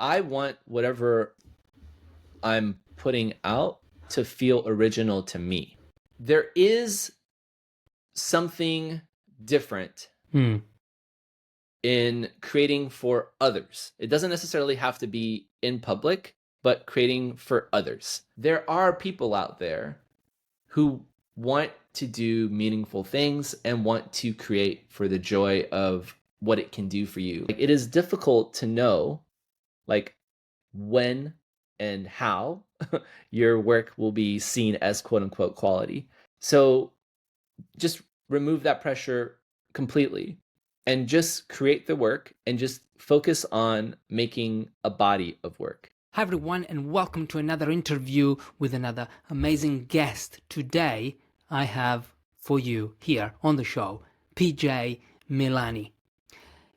I want whatever I'm putting out to feel original to me. There is something different in creating for others. It doesn't necessarily have to be in public, but creating for others. There are people out there who want to do meaningful things and want to create for the joy of what it can do for you. Like, it is difficult to know like when and how your work will be seen as quote unquote quality. So just remove that pressure completely and just create the work and just focus on making a body of work. Hi everyone, and welcome to another interview with another amazing guest. Today I have for you here on the show PJ Milani.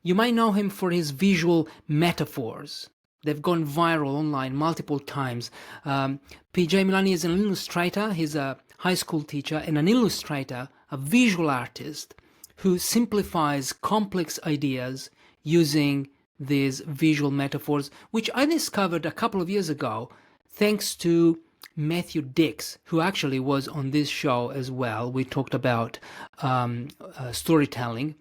You might know him for his visual metaphors. They've gone viral online multiple times. PJ Milani is an illustrator. He's a high school teacher and an illustrator, a visual artist who simplifies complex ideas using these visual metaphors, which I discovered a couple of years ago thanks to Matthew Dix, who actually was on this show as well. We talked about storytelling.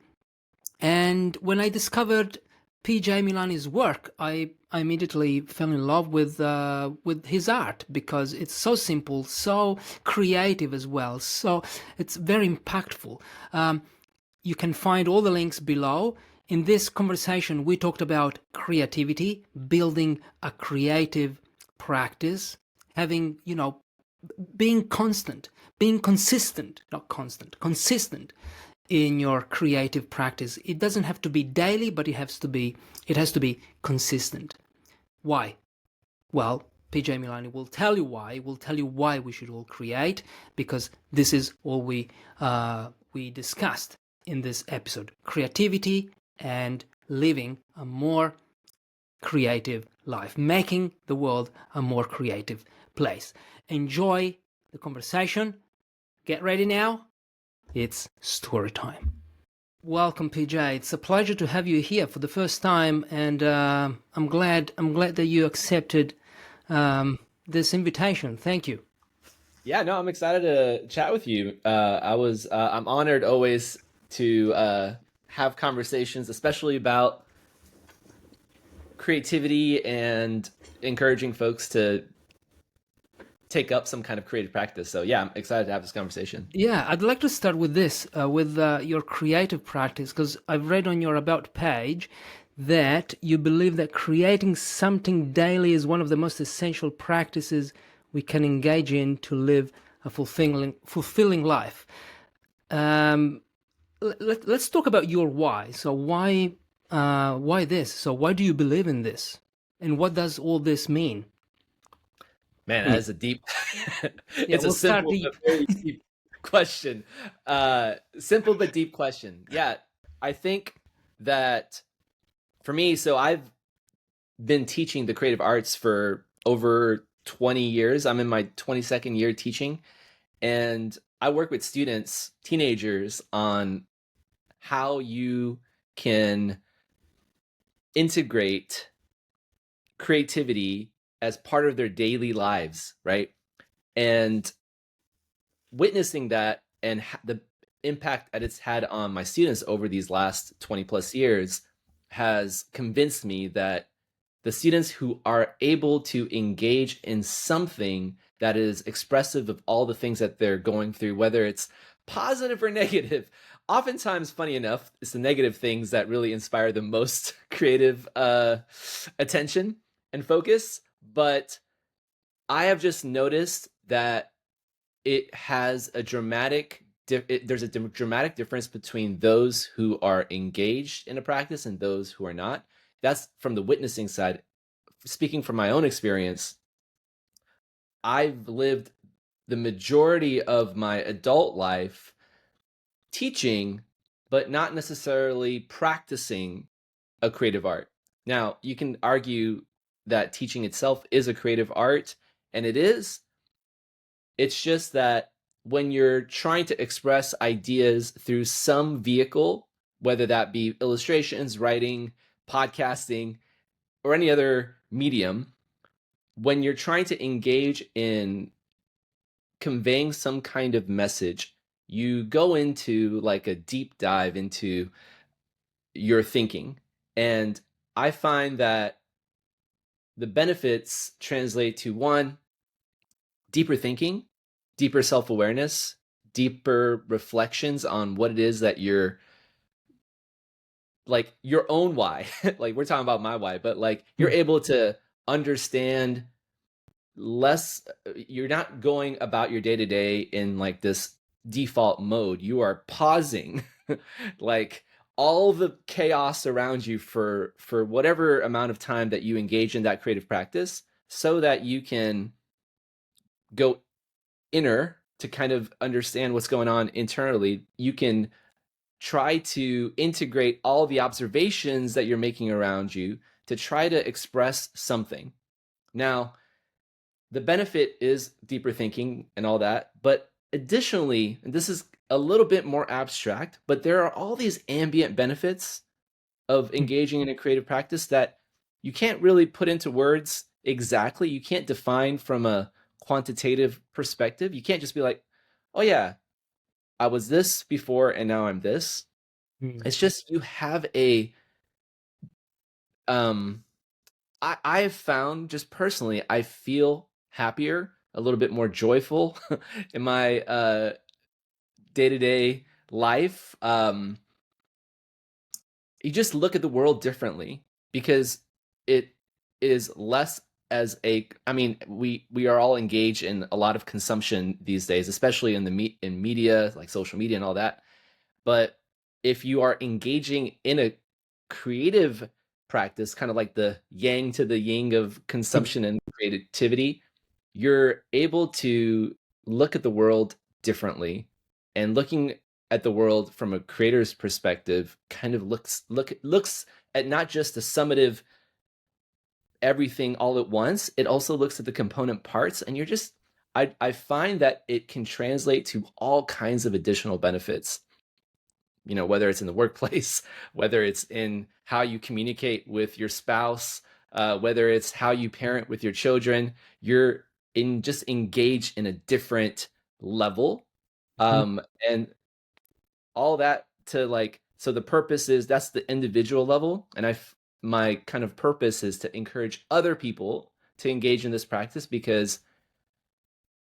And when I discovered PJ Milani's work, I immediately fell in love with his art because it's so simple, so creative as well. So it's very impactful. You can find all the links below. In this conversation, we talked about creativity, building a creative practice, having, being constant, being consistent, not constant, consistent in your creative practice. It doesn't have to be daily, but it has to be consistent. Why? Well, PJ Milani will tell you why. Will tell you why we should all create, because this is all we discussed in this episode: creativity and living a more creative life, making the world a more creative place. Enjoy the conversation. Get ready now. It's story time. Welcome, PJ. It's a pleasure to have you here for the first time, and I'm glad that you accepted this invitation. Thank you. Yeah, no, I'm excited to chat with you. I'm honored always to have conversations, especially about creativity and encouraging folks to take up some kind of creative practice. So yeah, I'm excited to have this conversation. Yeah, I'd like to start with this, with your creative practice, because I've read on your About page that you believe that creating something daily is one of the most essential practices we can engage in to live a fulfilling life. Let's talk about your why. So why this? So why do you believe in this? And what does all this mean? Man, that is a deep, it's we'll a simple but very deep question. Simple but deep question. Yeah, I think that for me, so I've been teaching the creative arts for over 20 years. I'm in my 22nd year teaching, and I work with students, teenagers, on how you can integrate creativity as part of their daily lives, right? And witnessing that and the impact that it's had on my students over these last 20 plus years has convinced me that the students who are able to engage in something that is expressive of all the things that they're going through, whether it's positive or negative, oftentimes, funny enough, it's the negative things that really inspire the most creative attention and focus. But I have just noticed that it has a dramatic there's a dramatic difference between those who are engaged in a practice and those who are not. That's from the witnessing side. Speaking from my own experience, I've lived the majority of my adult life teaching, but not necessarily practicing a creative art. Now, you can argue that teaching itself is a creative art, and it is. It's just that when you're trying to express ideas through some vehicle, whether that be illustrations, writing, podcasting, or any other medium, when you're trying to engage in conveying some kind of message, you go into like a deep dive into your thinking. And I find that the benefits translate to one, deeper thinking, deeper self awareness, deeper reflections on what it is that you're like your own why. Like we're talking about my why, but like you're Hmm. able to understand less. You're not going about your day to day in like this default mode. You are pausing like all the chaos around you for whatever amount of time that you engage in that creative practice so that you can go inner to kind of understand what's going on internally. You can try to integrate all the observations that you're making around you to try to express something. Now, the benefit is deeper thinking and all that, but additionally, and this is a little bit more abstract, but there are all these ambient benefits of engaging in a creative practice that you can't really put into words exactly. You can't define from a quantitative perspective. You can't just be like, oh, yeah, I was this before and now I'm this. Hmm. It's just you have a um I've found just personally, I feel happier, a little bit more joyful in my day-to-day life. You just look at the world differently because it is less as a I mean, we are all engaged in a lot of consumption these days, especially in in media, like social media and all that. But if you are engaging in a creative practice, kind of like the yang to the yin of consumption and creativity, you're able to look at the world differently. And looking at the world from a creator's perspective kind of looks at not just the summative everything all at once, it also looks at the component parts, and you're just I find that it can translate to all kinds of additional benefits, whether it's in the workplace, whether it's in how you communicate with your spouse, whether it's how you parent with your children, you're in just engaged in a different level. Hmm. And all that to like, so the purpose is that's the individual level. And my kind of purpose is to encourage other people to engage in this practice because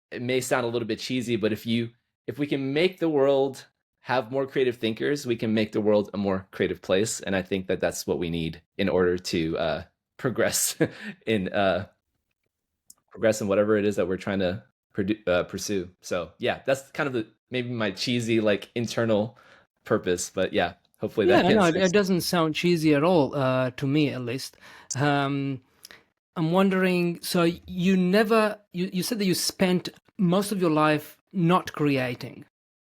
it may sound a little bit cheesy, but if we can make the world have more creative thinkers, we can make the world a more creative place. And I think that that's what we need in order to progress in progress in whatever it is that we're trying to pursue. So yeah, that's kind of the maybe my cheesy like internal purpose, but yeah, hopefully Yeah, that no, it answers. doesn't sound cheesy at all, to me at least. Um, I'm wondering, so you said that you spent most of your life not creating,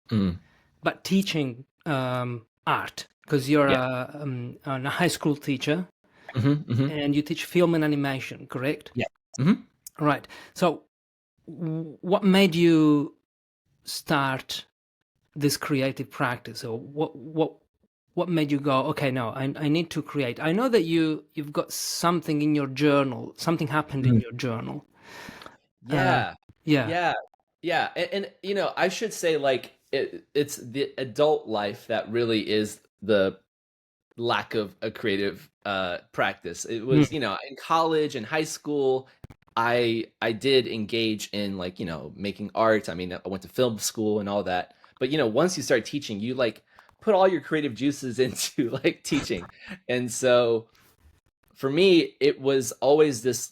Mm, but teaching art, because you're yeah. a high school teacher Hmm. and you teach film and animation, correct? Yeah. Hmm. Right. So, what made you start this creative practice, or what made you go, okay, no, I need to create? I know that you've got something in your journal, something happened in your journal. Uh, Yeah. yeah. Yeah. Yeah. And I should say like it's the adult life that really is the lack of a creative practice. It was, Mm. in college and high school, I did engage in like, making art. I mean, I went to film school and all that. But once you start teaching, you like put all your creative juices into like teaching. And so for me, it was always this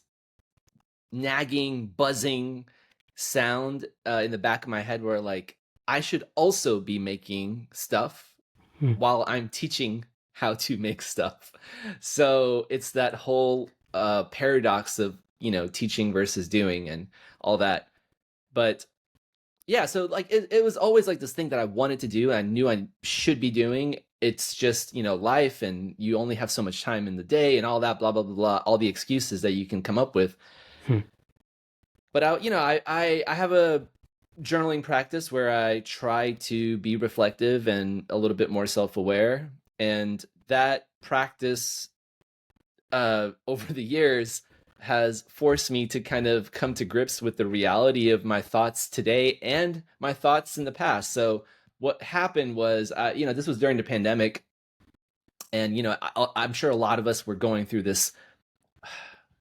nagging, buzzing sound in the back of my head where like I should also be making stuff Mm. while I'm teaching how to make stuff. So it's that whole paradox of, teaching versus doing and all that. But yeah, so like it was always like this thing that I wanted to do. I knew I should be doing. It's just, life and you only have so much time in the day and all that, blah, blah, blah, blah, all the excuses that you can come up with. Hmm. But I have a journaling practice where I try to be reflective and a little bit more self-aware. And that practice over the years has forced me to kind of come to grips with the reality of my thoughts today and my thoughts in the past. So what happened was, this was during the pandemic, and I'm sure a lot of us were going through this,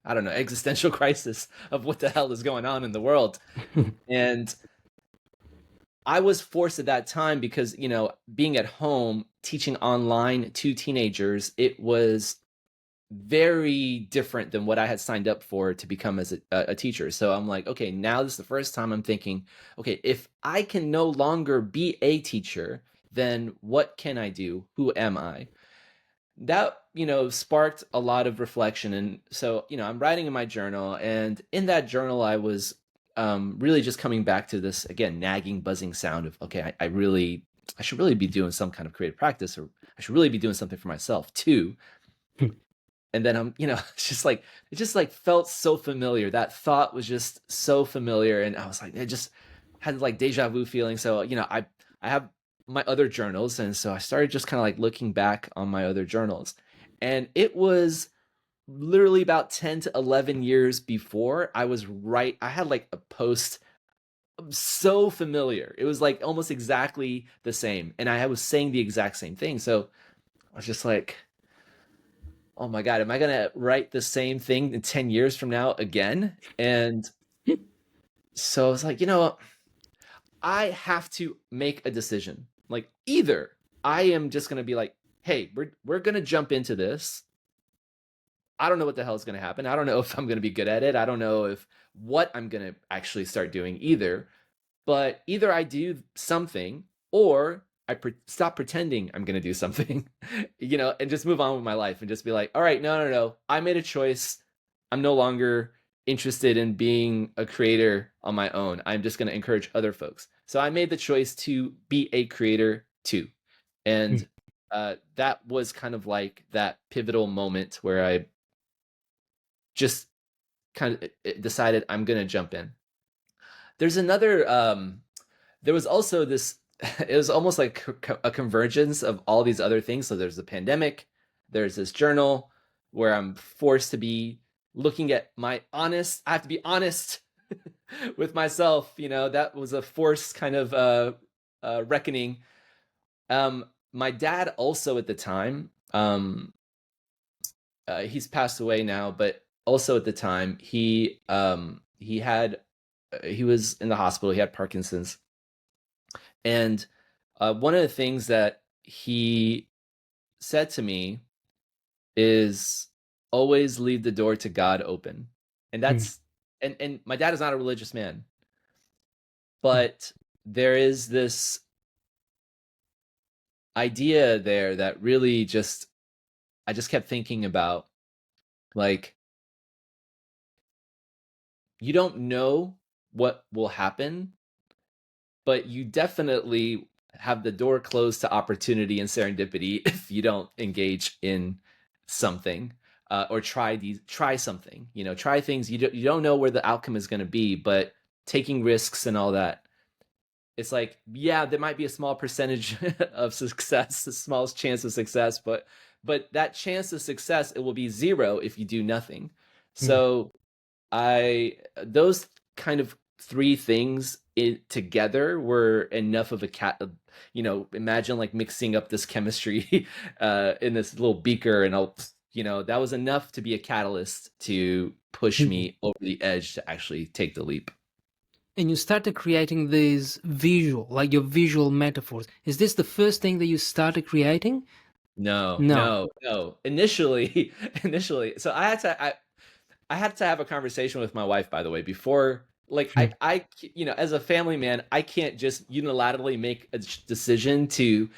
I don't know, existential crisis of what the hell is going on in the world. And I was forced at that time because, being at home teaching online to teenagers, it was very different than what I had signed up for to become as a teacher. So I'm like, okay, now this is the first time I'm thinking, okay, if I can no longer be a teacher, then what can I do? Who am I? That, sparked a lot of reflection. And so, I'm writing in my journal, and in that journal, I was really just coming back to this, again, nagging, buzzing sound of, okay, I should really be doing some kind of creative practice, or I should really be doing something for myself too. And then I'm, it just like felt so familiar. That thought was just so familiar. And I was like, it just had like deja vu feeling. So, I have my other journals. And so I started just kind of like looking back on my other journals. And it was literally about 10 to 11 years before I had like a post so familiar. It was like almost exactly the same. And I was saying the exact same thing. So I was just like, oh my God, am I going to write the same thing in 10 years from now again? And so I was like, I have to make a decision. Like, either I am just going to be like, hey, we're going to jump into this. I don't know what the hell is going to happen. I don't know if I'm going to be good at it. I don't know if what I'm going to actually start doing either. But either I do something, or stop pretending I'm going to do something, and just move on with my life and just be like, all right, no, no, no. I made a choice. I'm no longer interested in being a creator on my own. I'm just going to encourage other folks. So I made the choice to be a creator too. And that was kind of like that pivotal moment where I just kind of decided I'm going to jump in. There's another there was also this it was almost like a convergence of all these other things. So there's the pandemic, there's this journal where I'm forced to be looking at I have to be honest with myself. That was a forced kind of reckoning. My dad also at the time, he's passed away now, but also at the time he was in the hospital. He had Parkinson's. And one of the things that he said to me is, always leave the door to God open. And that's and my dad is not a religious man, but there is this idea there that really just I just kept thinking about, like, you don't know what will happen, but you definitely have the door closed to opportunity and serendipity if you don't engage in something, or try something. Try things you don't know where the outcome is going to be, but taking risks and all that. It's like, yeah, there might be a small percentage of success, the smallest chance of success, but that chance of success, it will be zero if you do nothing. So those kind of three things together were enough of imagine like mixing up this chemistry in this little beaker, and that was enough to be a catalyst to push me over the edge to actually take the leap. And you started creating these like your visual metaphors. Is this the first thing that you started creating? No, No. no, no. Initially, so I had to have a conversation with my wife, by the way, before, like, as a family man, I can't just unilaterally make a decision to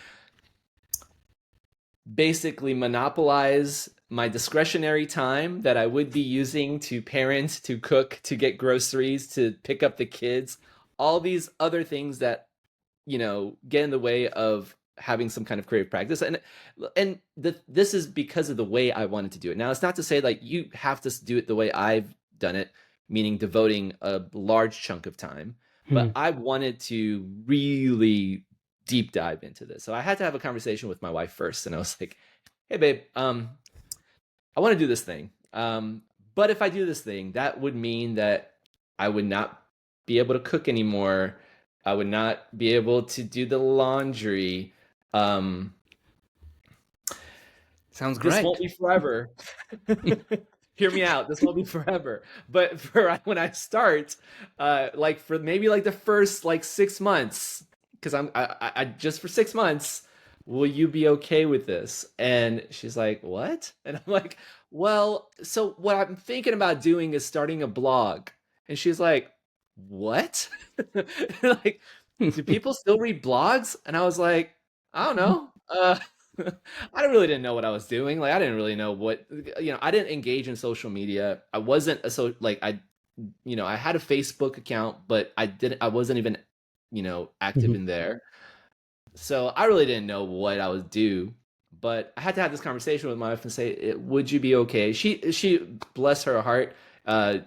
basically monopolize my discretionary time that I would be using to parent, to cook, to get groceries, to pick up the kids, all these other things that, get in the way of having some kind of creative practice. And this is because of the way I wanted to do it. Now, it's not to say like you have to do it the way I've done it, meaning devoting a large chunk of time, but I wanted to really deep dive into this. So I had to have a conversation with my wife first, and I was like, "Hey, babe, I want to do this thing, but if I do this thing, that would mean that I would not be able to cook anymore. I would not be able to do the laundry. Um, Sounds this won't great. be forever. Hear me out. This won't be forever. But for when I start, like for maybe like the first like 6 months, because I just for 6 months, will you be okay with this? And she's like, what? And I'm like, well, so what I'm thinking about doing is starting a blog. And she's like, what? Like, do people still read blogs? And I was like, I don't know. I really didn't know what I was doing. Like, I didn't really know what, I didn't engage in social media. I wasn't a so like I had a Facebook account, but I wasn't even, active Mhm. in there. So I really didn't know what I would do. But I had to have this conversation with my wife and say, would you be okay? She, bless her heart, uh,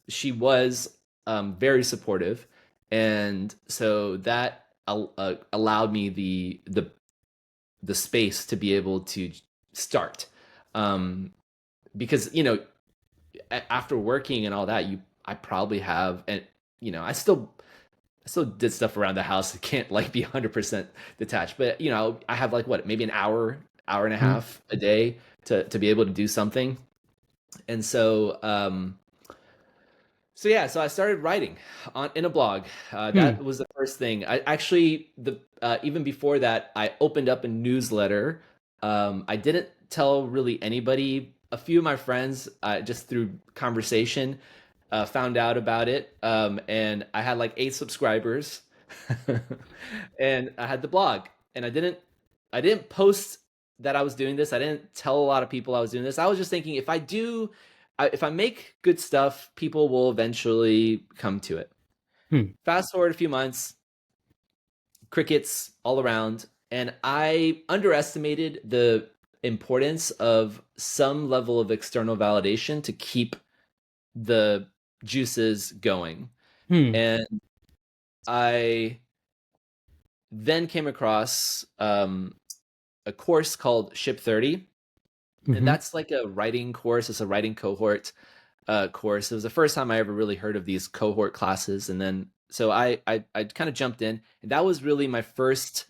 she was very supportive, and so that allowed me the space to be able to start. Um, because after working and all that, I probably have, and I still did stuff around the house. It can't like be 100% detached, but I have like what, maybe an hour and a Mhm. half a day to be able to do something. And so yeah, so I started writing in a blog. Hmm. That was the first thing. I actually the even before that, I opened up a newsletter. I didn't tell really anybody. A few of my friends, just through conversation, found out about it, and I had like 8 subscribers, and I had the blog, and I didn't post that I was doing this. I didn't tell a lot of people I was doing this. I was just thinking if I make good stuff, people will eventually come to it. Hmm. Fast forward a few months, crickets all around, and I underestimated the importance of some level of external validation to keep the juices going. Hmm. And I then came across a course called Ship 30. And Mhm. that's like a writing course. It's a writing cohort course. It was the first time I ever really heard of these cohort classes. And then so I kind of jumped in, and that was really my first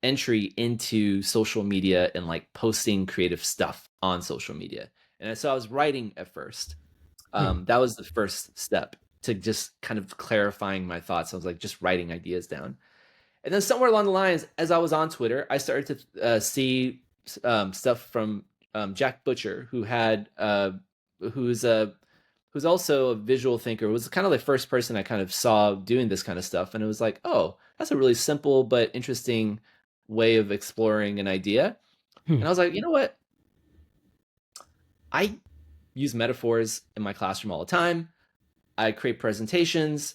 entry into social media and like posting creative stuff on social media. And so I was writing at first. Hmm. That was the first step to just kind of clarifying my thoughts. I was like just writing ideas down. And then somewhere along the lines, as I was on Twitter, I started to see stuff from Jack Butcher, who's a who's also a visual thinker. It was kind of the first person I kind of saw doing this kind of stuff, and it was like, oh, that's a really simple but interesting way of exploring an idea. Hmm. And I was like, you know what? I use metaphors in my classroom all the time. I create presentations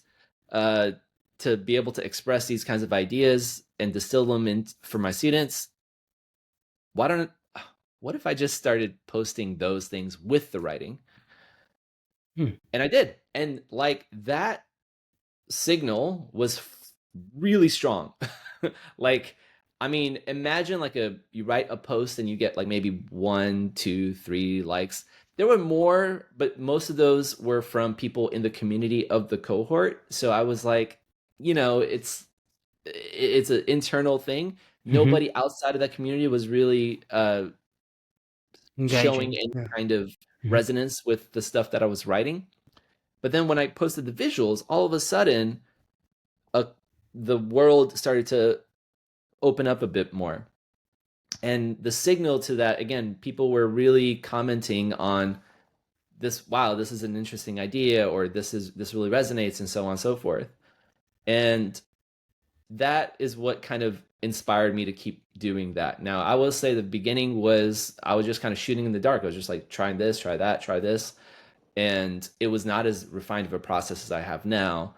uh, to be able to express these kinds of ideas and distill them in for my students. Why don't what if I just started posting those things with the writing? Hmm. And I did. And like that signal was really strong. Like, I mean, imagine like you write a post and you get like maybe 1, 2, 3 likes. There were more, but most of those were from people in the community of the cohort. So I was like, it's an internal thing. Mhm. Nobody outside of that community was really showing Engaging. any Yeah. kind of Mhm. resonance with the stuff that I was writing. But then when I posted the visuals, all of a sudden, uh, the world started to open up a bit more. And the signal to that, again, people were really commenting on this. Wow, this is an interesting idea, or this really resonates, and so on and so forth. And that is what kind of inspired me to keep doing that. Now, I will say the beginning was I was just kind of shooting in the dark. I was just like trying this, try that, try this, and it was not as refined of a process as I have now.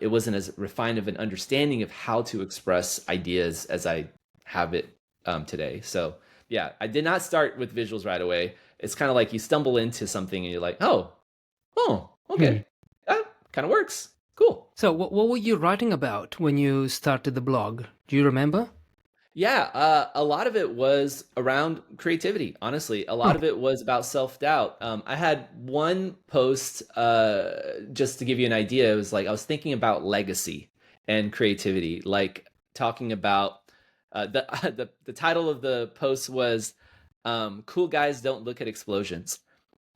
It wasn't as refined of an understanding of how to express ideas as I have it today. So yeah, I did not start with visuals right away. It's kind of like you stumble into something and you're like, oh, Hmm. okay, that kind of works. Cool. So, what were you writing about when you started the blog? Do you remember? Yeah, a lot of it was around creativity. Honestly, a lot Huh. of it was about self-doubt. I had one post, just to give you an idea. It was like I was thinking about legacy and creativity, like talking about the the title of the post was "Cool Guys Don't Look at Explosions,"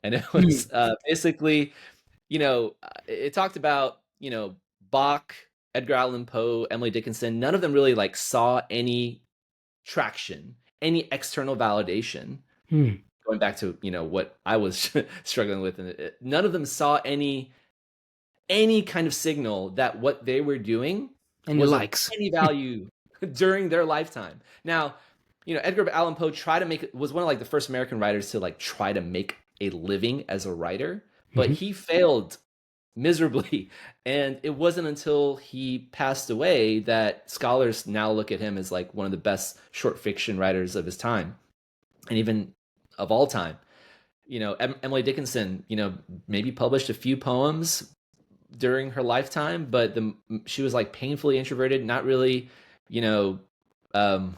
and it Hmm. was basically, it talked about, Bach, Edgar Allan Poe, Emily Dickinson. None of them really like saw any traction, any external validation. Hmm. Going back to what I was struggling with, and none of them saw any kind of signal that what they were doing Any was of likes? any value during their lifetime. Now, Edgar Allan Poe tried to make was one of like the first American writers to like try to make a living as a writer, but Hmm. he failed miserably. And it wasn't until he passed away that scholars now look at him as like one of the best short fiction writers of his time, and even of all time. Emily Dickinson, maybe published a few poems during her lifetime, but she was like painfully introverted, not really, you know, um,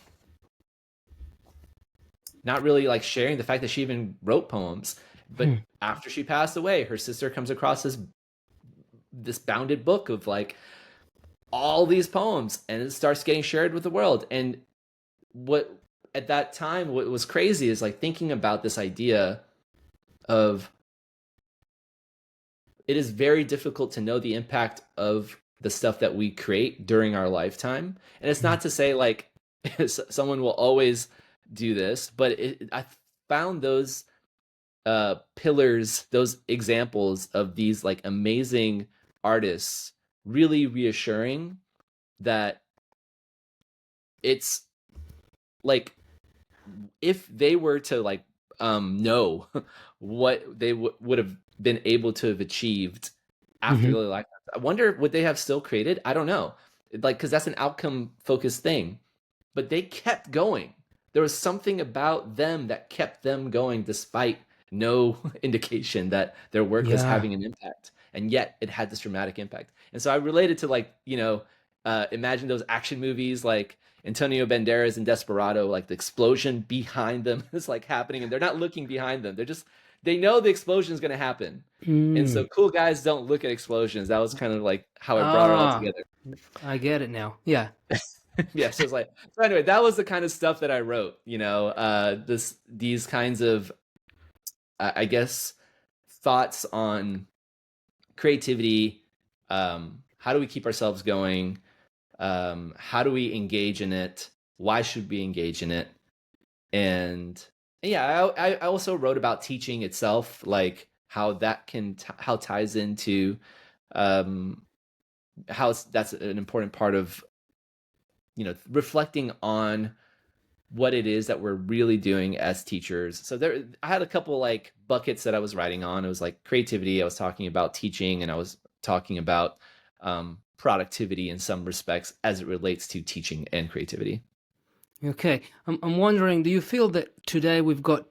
not really like sharing the fact that she even wrote poems. Hmm. But after she passed away, her sister comes across this bounded book of like all these poems, and it starts getting shared with the world. And what at that time, what was crazy is like thinking about this idea of it is very difficult to know the impact of the stuff that we create during our lifetime. And it's Hmm. not to say like someone will always do this, but I found those pillars, those examples of these like amazing artists really reassuring that it's like if they were to like know what they would have been able to have achieved after Hmm. their lifetime, I wonder would they have still created. I don't know, like because that's an outcome focused thing, but they kept going. There was something about them that kept them going despite no indication that their work was Yeah. having an impact, and yet it had this dramatic impact. And so I related to like imagine those action movies like Antonio Banderas in Desperado, like the explosion behind them is like happening, and they're not looking behind them. They know the explosion is going to happen, and so Mm. cool guys don't look at explosions. That was kind of like how I brought it all Ah, together. I get it now. Yeah. Yeah, so it's like so anyway, that was the kind of stuff that I wrote. These kinds of I guess thoughts on creativity. How do we keep ourselves going? How do we engage in it? Why should we engage in it? And yeah, I also wrote about teaching itself, like how that how ties into um, that's an important part of reflecting on what it is that we're really doing as teachers. So there, I had a couple like buckets that I was writing on. It was like creativity. I was talking about teaching, and I was talking about productivity in some respects as it relates to teaching and creativity. Okay. I'm wondering, do you feel that today we've got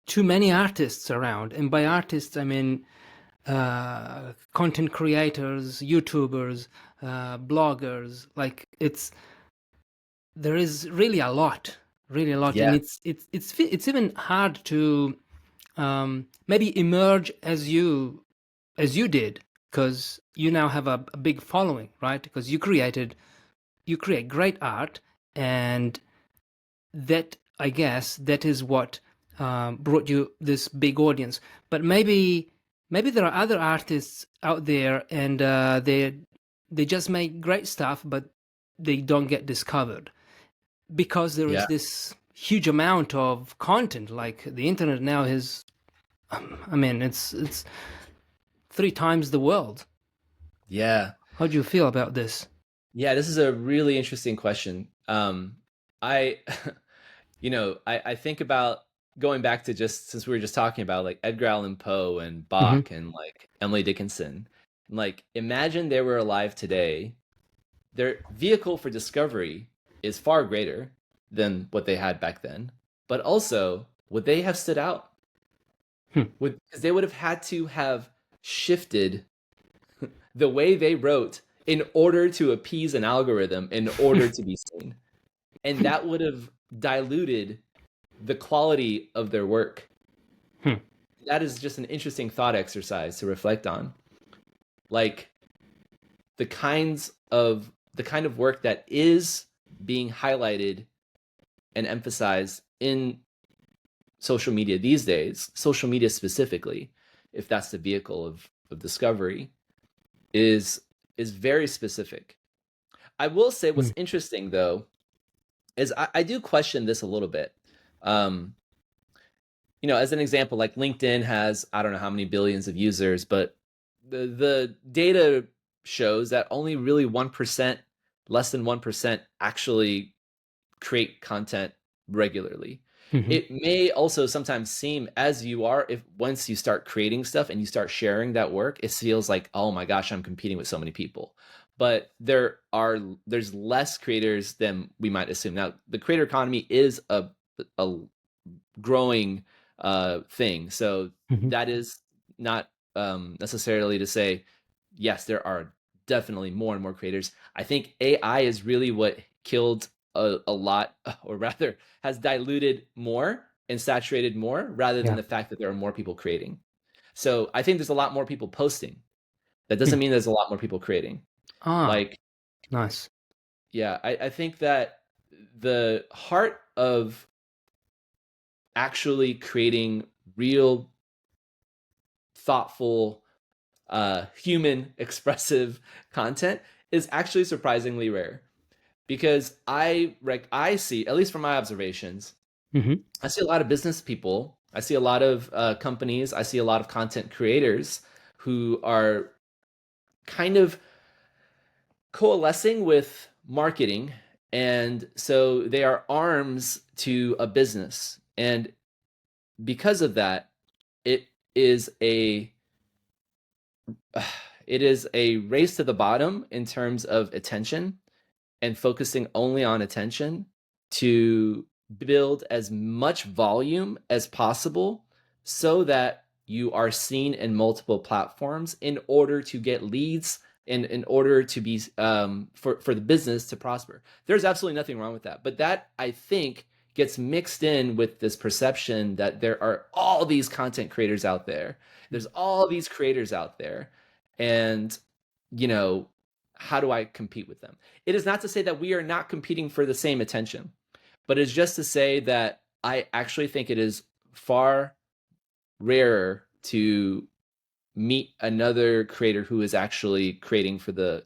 too many artists around? And by artists, I mean content creators, YouTubers, bloggers. Like there is really a lot, and Yeah, it's even hard to maybe emerge as you did, because you now have a big following, right? Because you create great art, and that, I guess, that is what brought you this big audience. But maybe there are other artists out there, and they just make great stuff, but they don't get discovered because there is yeah, this huge amount of content. Like the internet now is, I mean, it's three times the world. yeah, How do you feel about this? yeah. This is a really interesting question. I, I think about going back to just since we were just talking about like Edgar Allan Poe and Hmm. Bach and like Emily Dickinson. Like, imagine they were alive today. Their vehicle for discovery is far greater than what they had back then. But also, would they have stood out? Hmm. Would because they would have had to have shifted the way they wrote in order to appease an algorithm in order to be seen. and that would have diluted the quality of their work. Hmm. That is just an interesting thought exercise to reflect on. Like the kind of work that is being highlighted and emphasized in social media these days, social media specifically, if that's the vehicle of discovery, is very specific. I will say Hmm. what's interesting though is I do question this a little bit. Um, as an example, like LinkedIn has I don't know how many billions of users, but the data shows that only really 1%, less than 1% actually create content regularly. Hmm. It may also sometimes seem as you are, if once you start creating stuff and you start sharing that work, it feels like, oh my gosh, I'm competing with so many people. But there's less creators than we might assume. Now, the creator economy is a growing thing. So Hmm. that is not necessarily to say, yes, there are definitely more and more creators. I think AI is really what killed a lot, or rather, has diluted more and saturated more rather than Yeah. the fact that there are more people creating. So I think there's a lot more people posting. That Hmm. doesn't mean there's a lot more people creating. Ah, Like, nice. yeah, I think that the heart of actually creating real thoughtful, human, expressive content is actually surprisingly rare. Because I see, at least from my observations, Hmm. I see a lot of business people, I see a lot of companies, I see a lot of content creators who are kind of coalescing with marketing, and so they are arms to a business, and because of that, it is a it is a race to the bottom in terms of attention and focusing only on attention to build as much volume as possible so that you are seen in multiple platforms in order to get leads and in order to be for the business to prosper. There's absolutely nothing wrong with that, but that I think gets mixed in with this perception that there are all these content creators out there, there's all these creators out there, and you know how do I compete with them? It is not to say that we are not competing for the same attention, but it's just to say that I actually think it is far rarer to meet another creator who is actually creating for the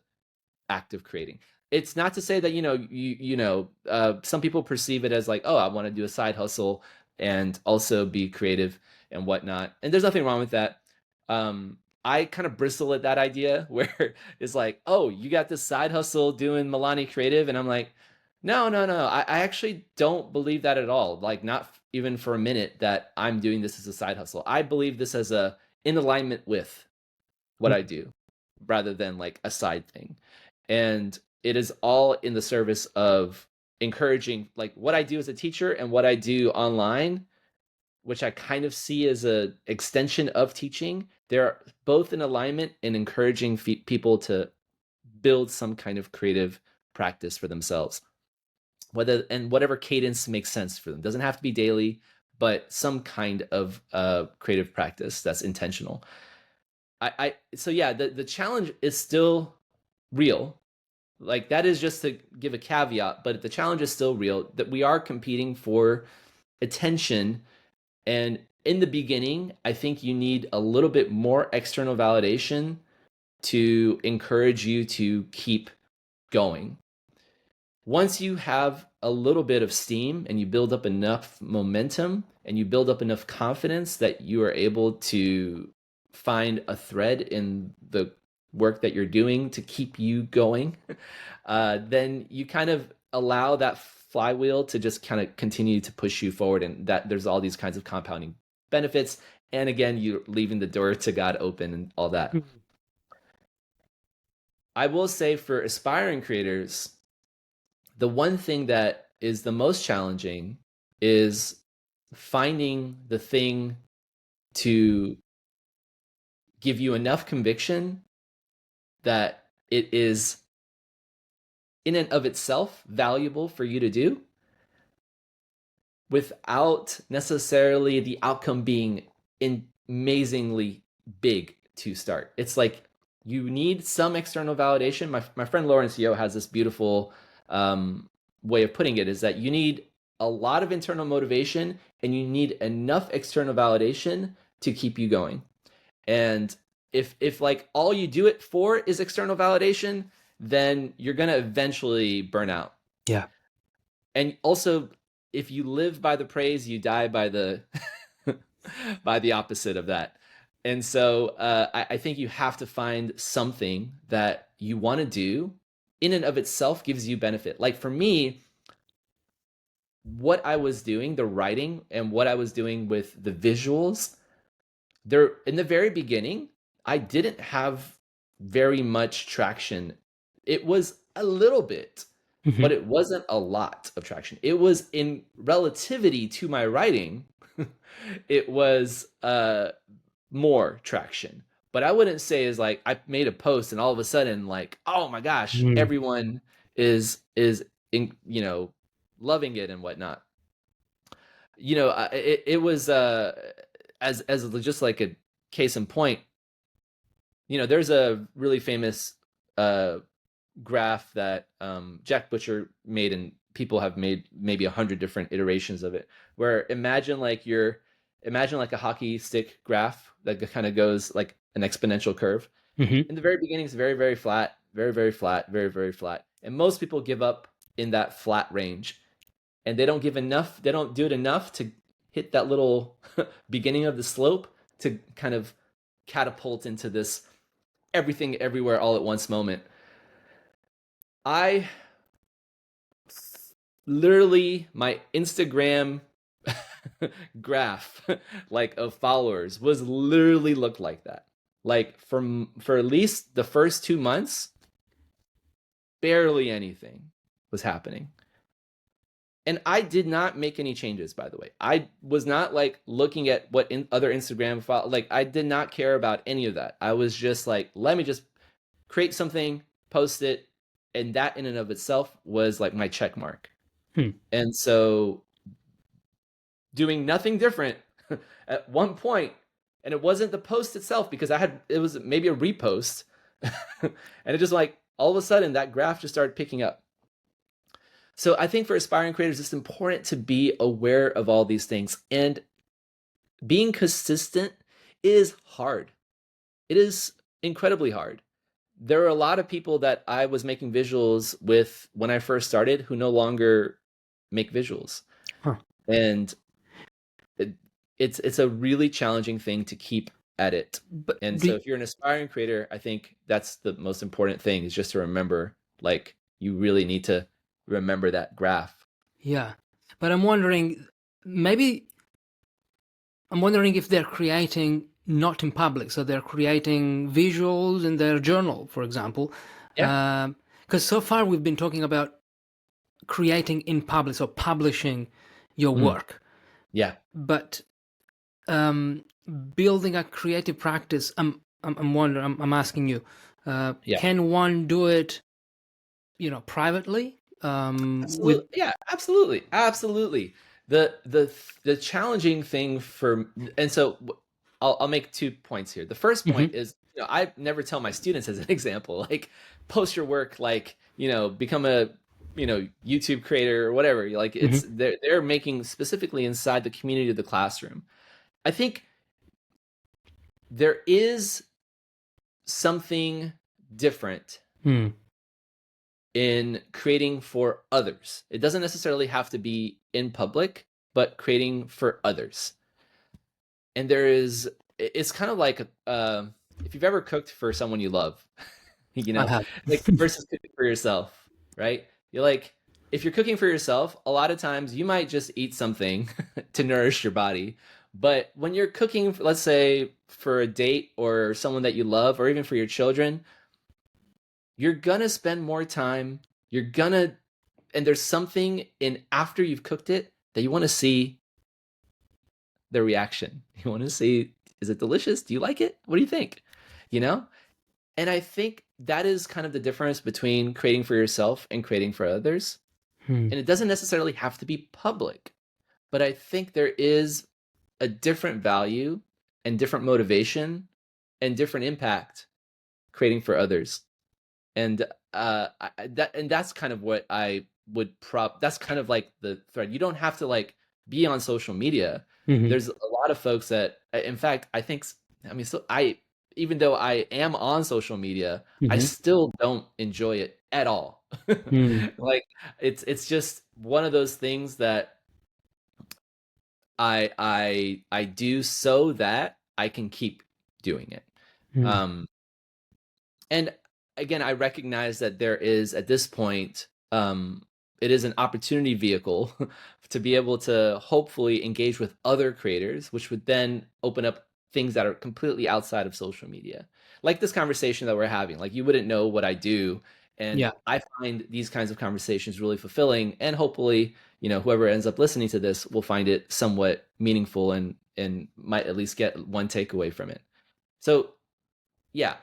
act of creating. It's not to say that some people perceive it as like, oh, I want to do a side hustle and also be creative and whatnot, and there's nothing wrong with that. I kind of bristle at that idea where it's like, oh, you got this side hustle doing Milani Creative, and I'm like, no, no, no, I actually don't believe that at all. Like, not even for a minute that I'm doing this as a side hustle. I believe this as a in alignment with what I do rather than like a side thing. And it is all in the service of encouraging like what I do as a teacher and what I do online, which I kind of see as a extension of teaching. They're both in alignment in encouraging people to build some kind of creative practice for themselves. Whatever cadence makes sense for them. Doesn't have to be daily, but some kind of creative practice that's intentional. So yeah, the challenge is still real. Like that is just to give a caveat, but the challenge is still real that we are competing for attention. And in the beginning, I think you need a little bit more external validation to encourage you to keep going. Once you have a little bit of steam and you build up enough momentum and you build up enough confidence that you are able to find a thread in the work that you're doing to keep you going, then you kind of allow that flywheel to just kind of continue to push you forward, and that there's all these kinds of compounding benefits. And again, you're leaving the door to God open and all that. I will say for aspiring creators, the one thing that is the most challenging is finding the thing to give you enough conviction that it is in and of itself valuable for you to do without necessarily the outcome being amazingly big to start. It's like you need some external validation. My friend Lawrence Yo has this beautiful way of putting it, is that you need a lot of internal motivation and you need enough external validation to keep you going. And if like all you do it for is external validation, then you're going to eventually burn out. Yeah. And also, if you live by the praise, you die by the by the opposite of that. And so I think you have to find something that you want to do in and of itself gives you benefit. Like for me, what I was doing, the writing and what I was doing with the visuals, there in the very beginning, I didn't have very much traction. It was a little bit, but Hmm. it wasn't a lot of traction. It was in relativity to my writing, it was more traction. But I wouldn't say is like I made a post and all of a sudden like, oh my gosh, Mm. everyone is in, loving it and whatnot. It was as just like a case in point, there's a really famous uh graph that Jack Butcher made, and people have made maybe 100 different iterations of it. Where imagine like a hockey stick graph that kind of goes like an exponential curve. Hmm. In the very beginning, it's very very flat, very very flat, very very flat, and most people give up in that flat range, and they don't give enough. They don't do it enough to hit that little beginning of the slope to kind of catapult into this everything everywhere all at once moment. I literally my Instagram graph like of followers was literally looked like that. Like for at least the first 2 months, barely anything was happening. And I did not make any changes, by the way. I was not like looking at what other Instagram like I did not care about any of that. I was just like, let me just create something, post it, and that in and of itself was like my check mark. Hmm. And so doing nothing different at one point, and it wasn't the post itself because it was maybe a repost, and it just like all of a sudden that graph just started picking up. So I think for aspiring creators, it's important to be aware of all these things, and being consistent is hard. It is incredibly hard. There are a lot of people that I was making visuals with when I first started who no longer make visuals. Huh. And it's a really challenging thing to keep at it. But And so if you're an aspiring creator, I think that's the most important thing, is just to remember, like, you really need to remember that graph. yeah, but I'm wondering, maybe I'm wondering if they're creating not in public, so they're creating visuals in their journal, for example. Yeah. Because so far we've been talking about creating in public, so publishing your Mm. work. Yeah. But building a creative practice, I'm wondering, I'm asking you, Yeah. can one do it, privately? With Absolutely. Yeah, absolutely. Absolutely. The challenging thing for and so I'll make 2 points here. The first point Mhm, is, I never tell my students as an example, like post your work, like, become a, YouTube creator or whatever. Like mhm, they're making specifically inside the community of the classroom. I think there is something different hmm, in creating for others. It doesn't necessarily have to be in public, but creating for others. And it's kind of like if you've ever cooked for someone you love, you I know, have. like versus cooking for yourself, right? You're like, if you're cooking for yourself, a lot of times you might just eat something to nourish your body. But when you're cooking, let's say for a date or someone that you love, or even for your children, you're gonna spend more time. You're gonna, and there's something in after you've cooked it that you want to see the reaction. You want to see, is it delicious? Do you like it? What do you think? You know? And I think that is kind of the difference between creating for yourself and creating for others. Hmm. And it doesn't necessarily have to be public, but I think there is a different value and different motivation and different impact creating for others. And that's kind of what I would that's kind of like the thread. You don't have to like be on social media. Hmm. There's a lot of folks that, in fact, I think, I mean, so I, even though I am on social media, I Hmm. still don't enjoy it at all. Hmm. Like it's just one of those things that I do so that I can keep doing it. Hmm. Um, and again, I recognize that there is at this point, it is an opportunity vehicle to be able to hopefully engage with other creators, which would then open up things that are completely outside of social media. Like this conversation that we're having, like you wouldn't know what I do. And Yeah. I find these kinds of conversations really fulfilling. And hopefully, whoever ends up listening to this will find it somewhat meaningful and might at least get one takeaway from it. So yeah,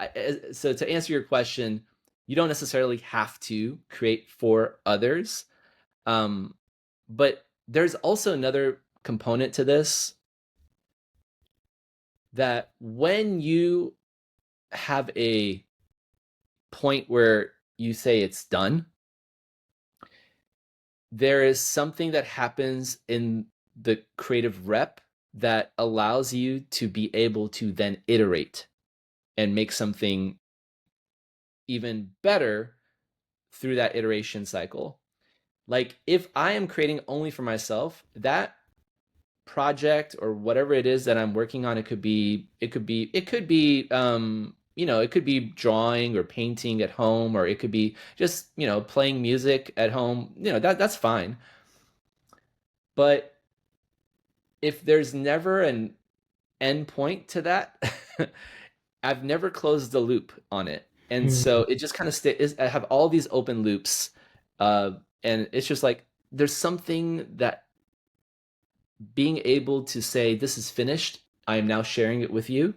so to answer your question, you don't necessarily have to create for others, but there's also another component to this, that when you have a point where you say it's done, there is something that happens in the creative rep that allows you to be able to then iterate and make something even better through that iteration cycle. Like if I am creating only for myself, that project or whatever it is that I'm working on, it could be drawing or painting at home, or it could be just, playing music at home. That's fine. But if there's never an end point to that, I've never closed the loop on it. And so Hmm. it just kind of I have all these open loops. Uh, and it's just like, there's something that being able to say, this is finished, I am now sharing it with you,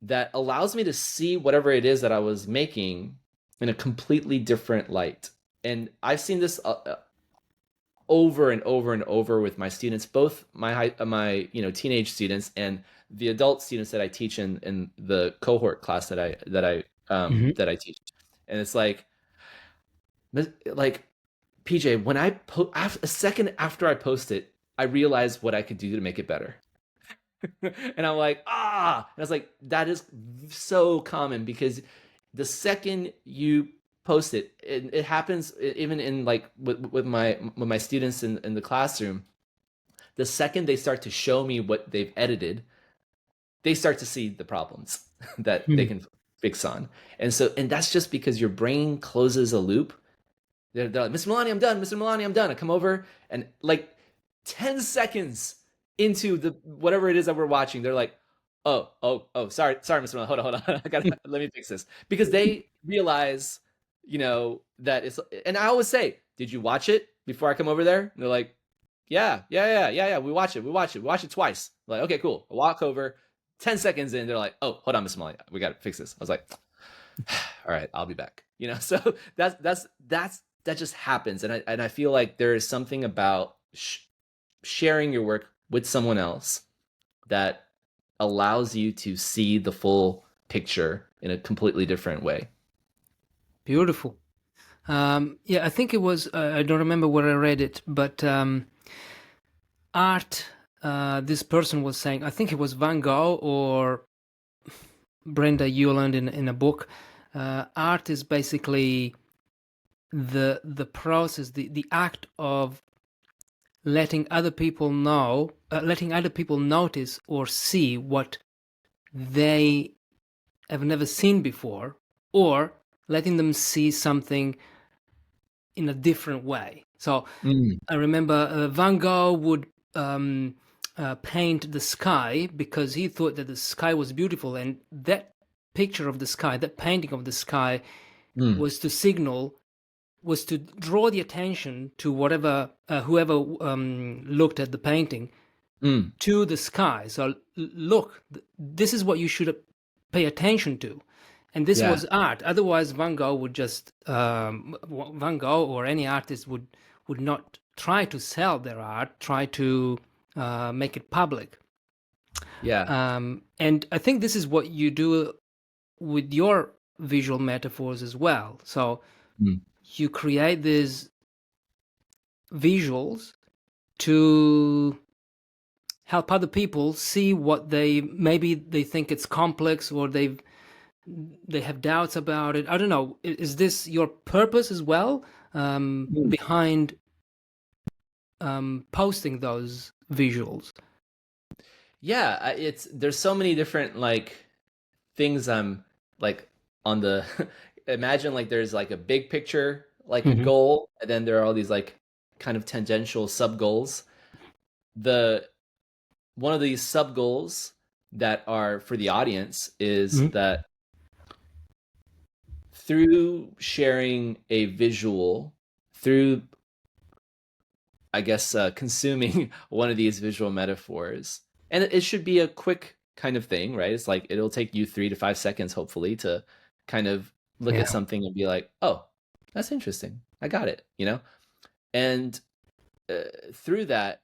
that allows me to see whatever it is that I was making in a completely different light. And I've seen this over and over and over with my students, both my teenage students and the adult students that I teach in the cohort class Hmm. that I teach. And it's like PJ, when a second after I post it, I realized what I could do to make it better. And I'm like, and I was like, that is so common, because the second you post it happens even in like with my students in the classroom. The second they start to show me what they've edited, they start to see the problems that they Hmm. can fix on. And that's just because your brain closes a loop. They're like, Mr. Milani, I'm done. Mr. Milani, I'm done. I come over and like 10 seconds into the whatever it is that we're watching, they're like, oh, sorry, Mr. Milani, hold on. I gotta let me fix this. Because they realize, that it's, and I always say, did you watch it before I come over there? And they're like, yeah. We watch it twice. I'm like, okay, cool. I walk over, 10 seconds in, they're like, oh, hold on, Mr. Milani, we gotta fix this. I was like, all right, I'll be back. So that just happens, and I feel like there is something about sharing your work with someone else that allows you to see the full picture in a completely different way. Beautiful. Yeah, I think it was, I don't remember where I read it, but art, this person was saying, I think it was Van Gogh or Brenda, you learned in a book. Art is basically the process, the act of letting other people know, letting other people notice or see what they have never seen before, or letting them see something in a different way. So Mm, I remember Van Gogh would paint the sky because he thought that the sky was beautiful, and that picture of the sky, that painting of the sky, mm, was to signal, was to draw the attention to whatever whoever looked at the painting mm, to the sky. So look, this is what you should pay attention to. And this Yeah. was art. Otherwise, Van Gogh would just Van Gogh or any artist would not try to sell their art, try to make it public. Yeah. And I think this is what you do with your visual metaphors as well. So Mm. you create these visuals to help other people see what they think it's complex, or they have doubts about it. I don't know. Is this your purpose as well, Mm. behind posting those visuals? Yeah, it's there's so many different like things I'm like on the imagine like there's like a big picture, like a Hmm. goal, and then there are all these like kind of tangential sub goals. The one of these sub goals that are for the audience is Hmm. that through sharing a visual, through I guess consuming one of these visual metaphors, and it should be a quick kind of thing, right? It's like it'll take you 3 to 5 seconds, hopefully, to kind of look at Yeah. something and be like, "Oh, that's interesting. I got it," you know. And through that,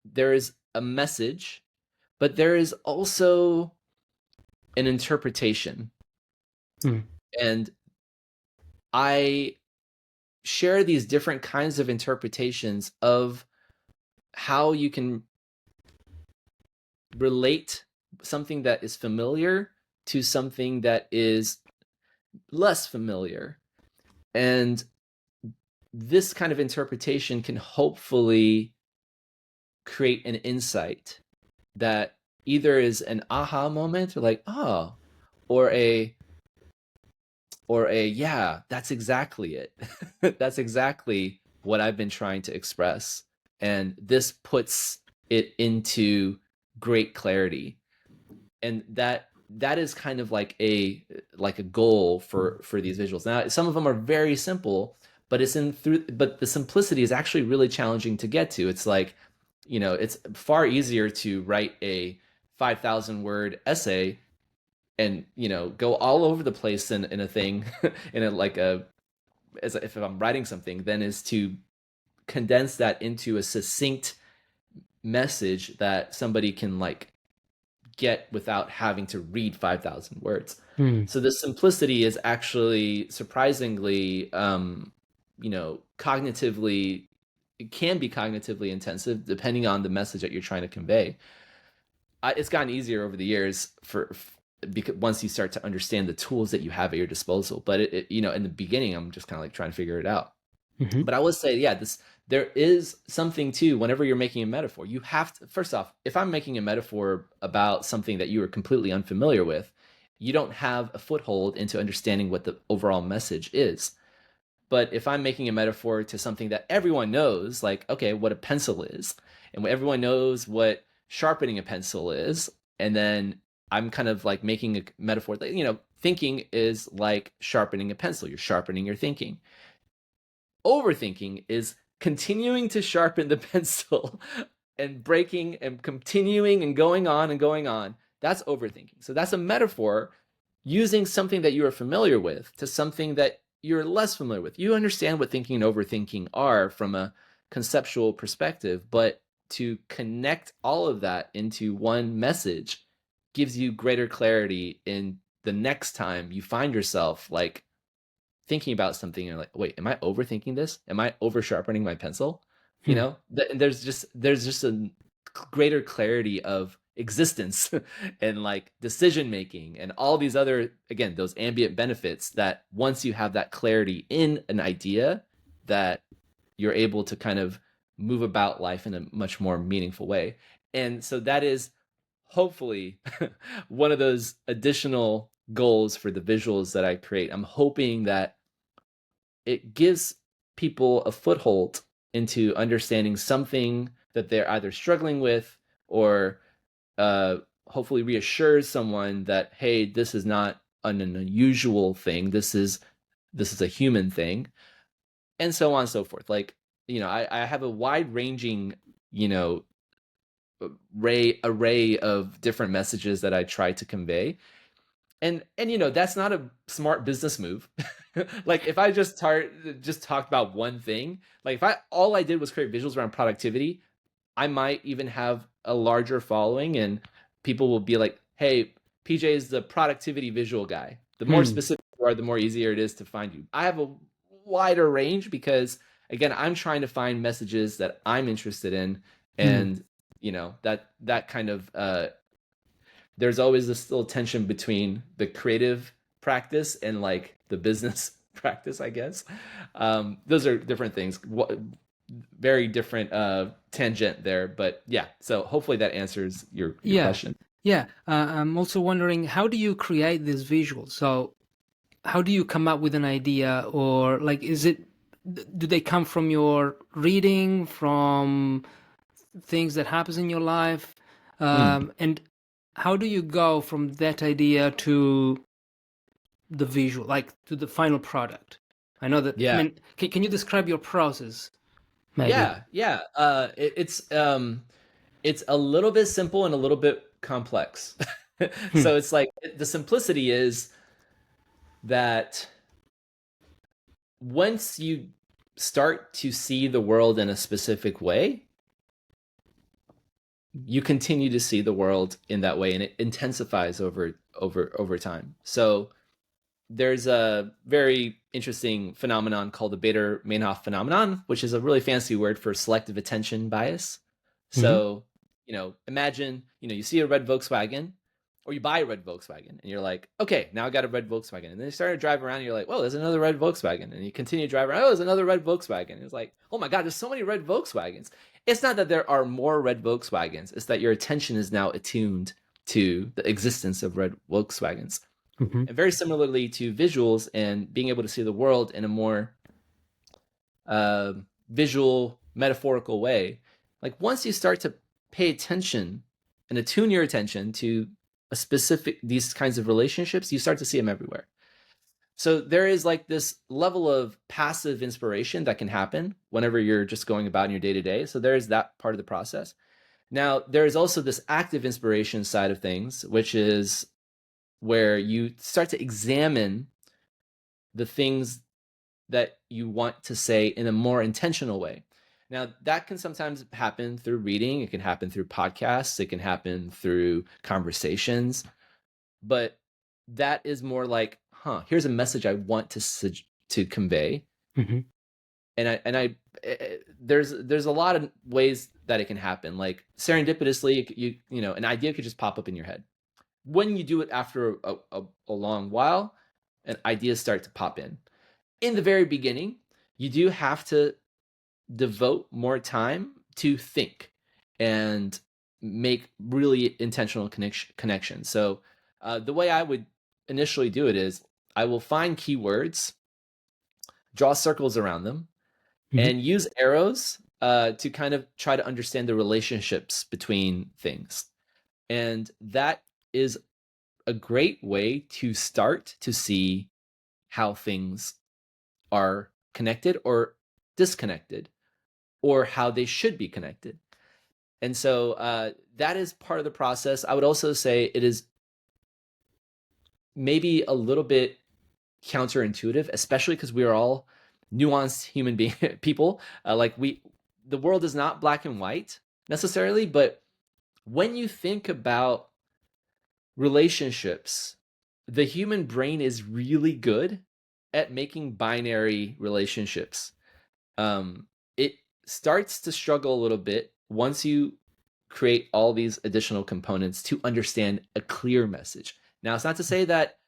there is a message, but there is also an interpretation, Mm. and I share these different kinds of interpretations of how you can relate something that is familiar to something that is less familiar. And this kind of interpretation can hopefully create an insight that either is an aha moment or like, oh, or a yeah, that's exactly it. That's exactly what I've been trying to express. And this puts it into great clarity. And that is kind of like a goal for these visuals. Now, some of them are very simple, but but the simplicity is actually really challenging to get to. It's like, it's far easier to write a 5,000 word essay and go all over the place in a thing in a like a as if I'm writing something than is to condense that into a succinct message that somebody can like get without having to read 5,000 words. Mm. So the simplicity is actually surprisingly, cognitively, it can be cognitively intensive depending on the message that you're trying to convey. It's gotten easier over the years because once you start to understand the tools that you have at your disposal. But in the beginning, I'm just kind of like trying to figure it out. Hmm. But I would say, yeah, there is something too. Whenever you're making a metaphor, you have to first off, if I'm making a metaphor about something that you are completely unfamiliar with, you don't have a foothold into understanding what the overall message is. But if I'm making a metaphor to something that everyone knows, like, okay, what a pencil is, and everyone knows what sharpening a pencil is, and then I'm kind of like making a metaphor that, thinking is like sharpening a pencil. You're sharpening your thinking. Overthinking is continuing to sharpen the pencil and breaking and continuing and going on and going on. That's overthinking. So that's a metaphor using something that you are familiar with to something that you're less familiar with. You understand what thinking and overthinking are from a conceptual perspective, but to connect all of that into one message gives you greater clarity in the next time you find yourself like thinking about something and you're like, wait, am I overthinking this? Am I over sharpening my pencil? Mm. There's just a greater clarity of existence and like decision making and all these other, again, those ambient benefits that once you have that clarity in an idea, that you're able to kind of move about life in a much more meaningful way. And so that is hopefully one of those additional goals for the visuals that I create. I'm hoping that it gives people a foothold into understanding something that they're either struggling with or uh, hopefully reassures someone that, hey, this is not an unusual thing. This is a human thing, and so on and so forth. Like, I have a wide ranging, you know, array of different messages that I try to convey. And that's not a smart business move. Like if I just talked about one thing, like if I all I did was create visuals around productivity, I might even have a larger following, and people will be like, hey, PJ is the productivity visual guy. The more Hmm. specific you are, the more easier it is to find you. I have a wider range because, again, I'm trying to find messages that I'm interested in. Hmm. And that kind of there's always this little tension between the creative practice and like the business practice, I guess. Those are different things. Very different tangent there, but yeah. So hopefully that answers your Yeah. question. Yeah. I'm also wondering, how do you create these visuals? So how do you come up with an idea, or like, do they come from your reading, from things that happens in your life? Mm, And how do you go from that idea to the visual, like to the final product? I know that, I yeah, mean, can you describe your process, maybe? yeah. It's a little bit simple and a little bit complex. Hmm. So it's like the simplicity is that once you start to see the world in a specific way, you continue to see the world in that way, and it intensifies over time. So there's a very interesting phenomenon called the Bader-Meinhof phenomenon, which is a really fancy word for selective attention bias. Hmm. So, imagine, you see a red Volkswagen, or you buy a red Volkswagen, and you're like, okay, now I got a red Volkswagen. And then you start to drive around, and you're like, whoa, there's another red Volkswagen. And you continue to drive around, oh, there's another red Volkswagen. And it's like, oh my God, there's so many red Volkswagens. It's not that there are more red Volkswagens, it's that your attention is now attuned to the existence of red Volkswagens. Hmm. And very similarly to visuals and being able to see the world in a more uh, visual, metaphorical way, like once you start to pay attention and attune your attention to a specific these kinds of relationships, you start to see them everywhere. So there is like this level of passive inspiration that can happen whenever you're just going about in your day to day. So there is that part of the process. Now, there is also this active inspiration side of things, which is where you start to examine the things that you want to say in a more intentional way. Now, that can sometimes happen through reading, it can happen through podcasts, it can happen through conversations, but that is more like, here's a message I want to convey. Hmm. There's a lot of ways that it can happen. Like serendipitously, an idea could just pop up in your head. When you do it after a long while, and ideas start to pop in the very beginning, you do have to devote more time to think and make really intentional connections. So the way I would initially do it is I will find keywords, draw circles around them, Hmm. and use arrows to kind of try to understand the relationships between things. And that is a great way to start to see how things are connected or disconnected, or how they should be connected. And so that is part of the process. I would also say it is maybe a little bit counterintuitive, especially because we are all nuanced human being people. The world is not black and white necessarily, but when you think about relationships, the human brain is really good at making binary relationships. It starts to struggle a little bit once you create all these additional components to understand a clear message. Now, it's not to say that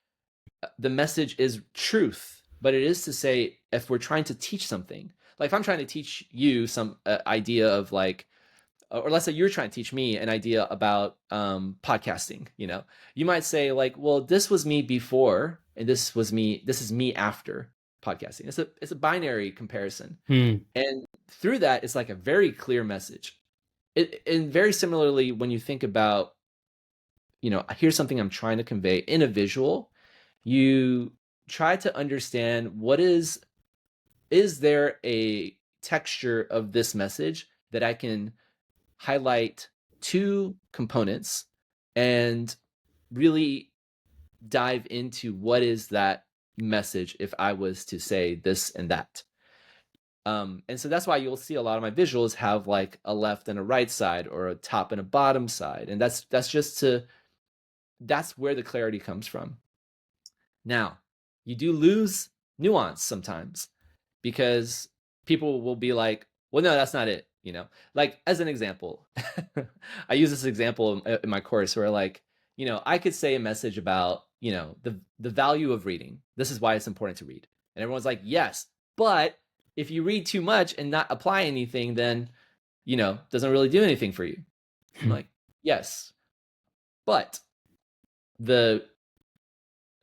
the message is truth, but it is to say if we're trying to teach something, like if I'm trying to teach you some idea of like, or let's say you're trying to teach me an idea about podcasting, you might say like, well, this was me before, and this is me after podcasting. It's a binary comparison. Hmm. And through that, it's like a very clear message. And very similarly, when you think about, here's something I'm trying to convey in a visual, you try to understand is there a texture of this message that I can highlight two components and really dive into what is that message if I was to say this and that. And so that's why you'll see a lot of my visuals have like a left and a right side or a top and a bottom side. And that's where the clarity comes from. Now, you do lose nuance sometimes because people will be like, well, no, that's not it. Like as an example, I use this example in my course where like, I could say a message about, the value of reading. This is why it's important to read. And everyone's like, yes, but if you read too much and not apply anything, then, doesn't really do anything for you. I'm like, yes, but the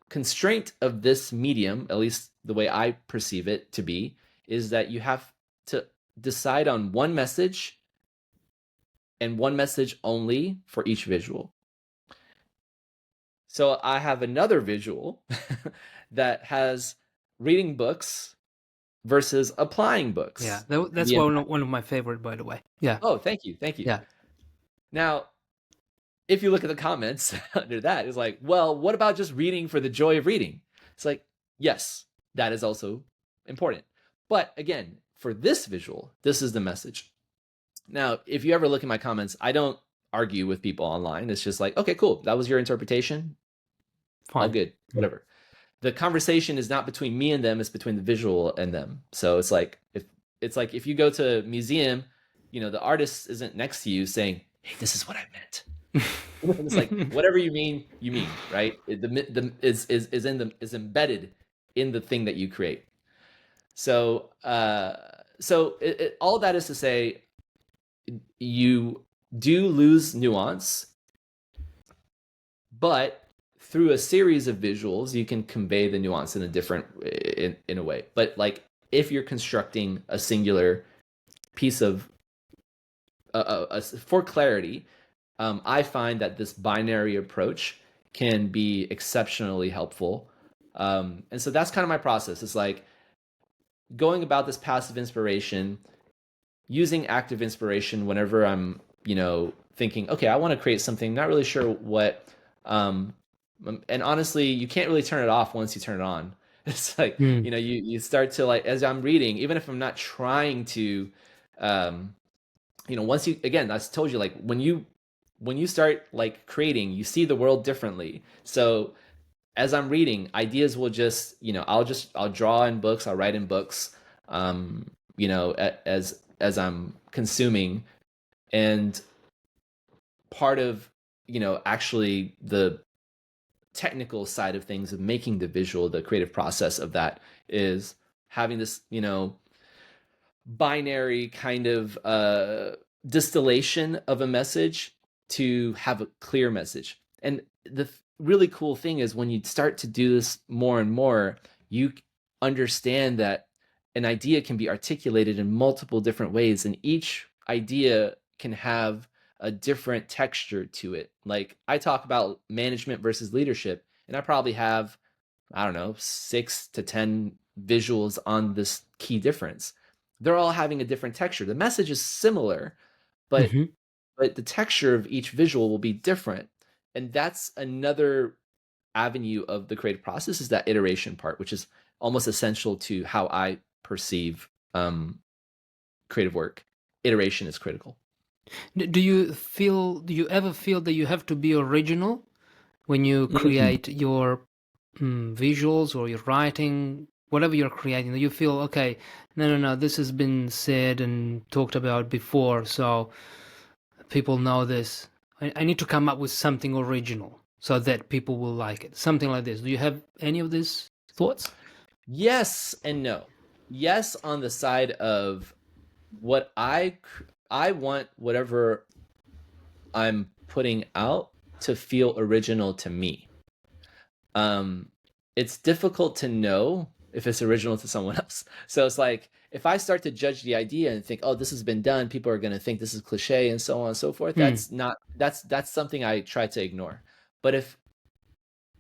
constraint of this medium, at least the way I perceive it to be, is that you have to decide on one message and one message only for each visual. So I have another visual that has reading books versus applying books. Yeah, that's one of my favorite, by the way. Yeah. Oh, thank you. Yeah. Now, if you look at the comments under that, it's like, well, what about just reading for the joy of reading? It's like, yes, that is also important. But again, for this visual, this is the message. Now, if you ever look at my comments, I don't argue with people online. It's just like, okay, cool. That was your interpretation. Fine. All good, whatever. The conversation is not between me and them, it's between the visual and them. So it's like if you go to a museum, the artist isn't next to you saying, hey, this is what I meant. It's like whatever you mean, right? Is embedded in the thing that you create. So all that is to say, you do lose nuance, but through a series of visuals, you can convey the nuance in a way. But like if you're constructing a singular piece of for clarity, I find that this binary approach can be exceptionally helpful. And so that's kind of my process. It's like going about this passive inspiration, using active inspiration whenever I'm, thinking, okay, I want to create something, not really sure what, and honestly, you can't really turn it off once you turn it on. It's like, you start to like, as I'm reading, even if I'm not trying to, once you, again, I told you, like when you start like creating, you see the world differently. So as I'm reading, ideas will just, I'll draw in books, I'll write in books, as I'm consuming. And part of, actually the technical side of things of making the visual, the creative process of that is having this, binary kind of distillation of a message to have a clear message. And the really cool thing is when you start to do this more and more, you understand that an idea can be articulated in multiple different ways, and each idea can have a different texture to it. Like I talk about management versus leadership, and I probably have, I don't know, 6 to 10 visuals on this key difference. They're all having a different texture. The message is similar, but the texture of each visual will be different. And that's another avenue of the creative process, is that iteration part, which is almost essential to how I perceive creative work. Iteration is critical. Do you ever feel that you have to be original when you create your visuals or your writing, whatever you're creating? Do you feel, okay, no, this has been said and talked about before, so people know this. I need to come up with something original so that people will like it. Something like this. Do you have any of these thoughts? Yes and no. Yes, on the side of what I want whatever I'm putting out to feel original to me. It's difficult to know if it's original to someone else. So it's like if I start to judge the idea and think, oh, this has been done, people are going to think this is cliche and so on and so forth. That's something I try to ignore. But if,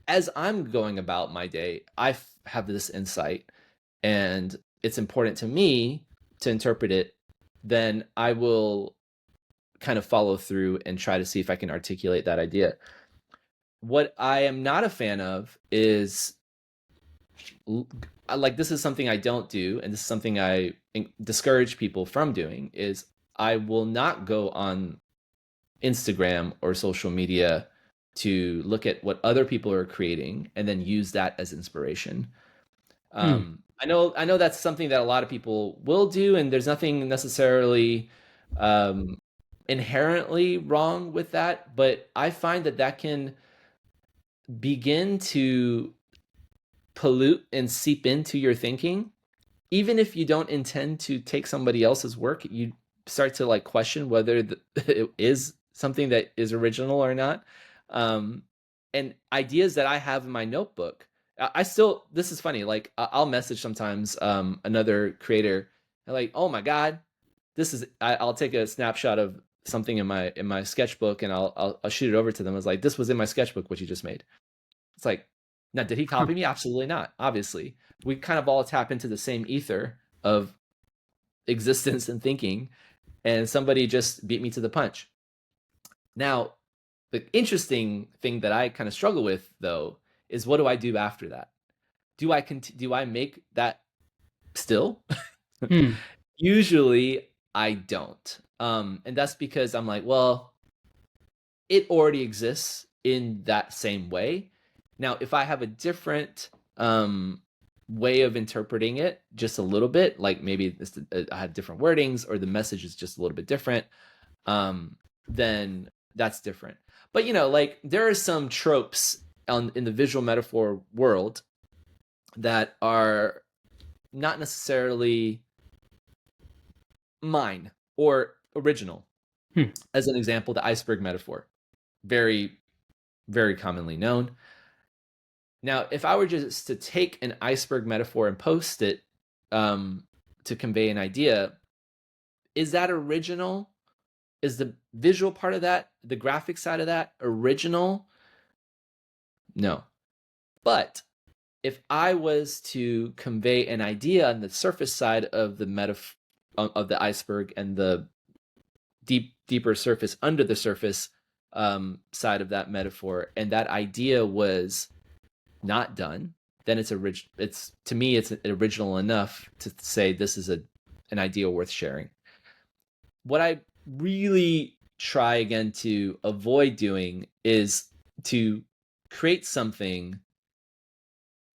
as I'm going about my day, I have this insight and it's important to me to interpret it, then I will kind of follow through and try to see if I can articulate that idea. what I am not a fan of is like, this is something I don't do, and this is something I discourage people from doing, is I will not go on Instagram or social media to look at what other people are creating and then use that as inspiration. Hmm. I know that's something that a lot of people will do, and there's nothing necessarily um, inherently wrong with that, but I find that that can begin to pollute and seep into your thinking. Even if you don't intend to take somebody else's work, you start to like question whether it is something that is original or not. Um, and ideas that I have in my notebook, I still, this is funny. Like I'll message sometimes another creator, like, oh my God, this is, I'll take a snapshot of something in my sketchbook, and I'll shoot it over to them. I was like, this was in my sketchbook, what you just made. It's like, now, did he Huh. copy me? Absolutely not. Obviously, we kind of all tap into the same ether of existence and thinking, and somebody just beat me to the punch. Now, the interesting thing that I kind of struggle with, though, is what do I do after that? Do I make that still? Hmm. Usually, I don't. And that's because I'm like, well, it already exists in that same way. Now, if I have a different way of interpreting it just a little bit, like maybe I have different wordings or the message is just a little bit different, then that's different. But like there are some tropes in the visual metaphor world that are not necessarily mine or original. Hmm. As an example, the iceberg metaphor, very, very commonly known. Now, if I were just to take an iceberg metaphor and post it to convey an idea, is that original? Is the visual part of that, the graphic side of that, original? No. But if I was to convey an idea on the surface side of the of the iceberg and the deeper surface under the surface side of that metaphor, and that idea was not done, then it's original. It's, to me, it's original enough to say this is an idea worth sharing. What I really try again to avoid doing is to create something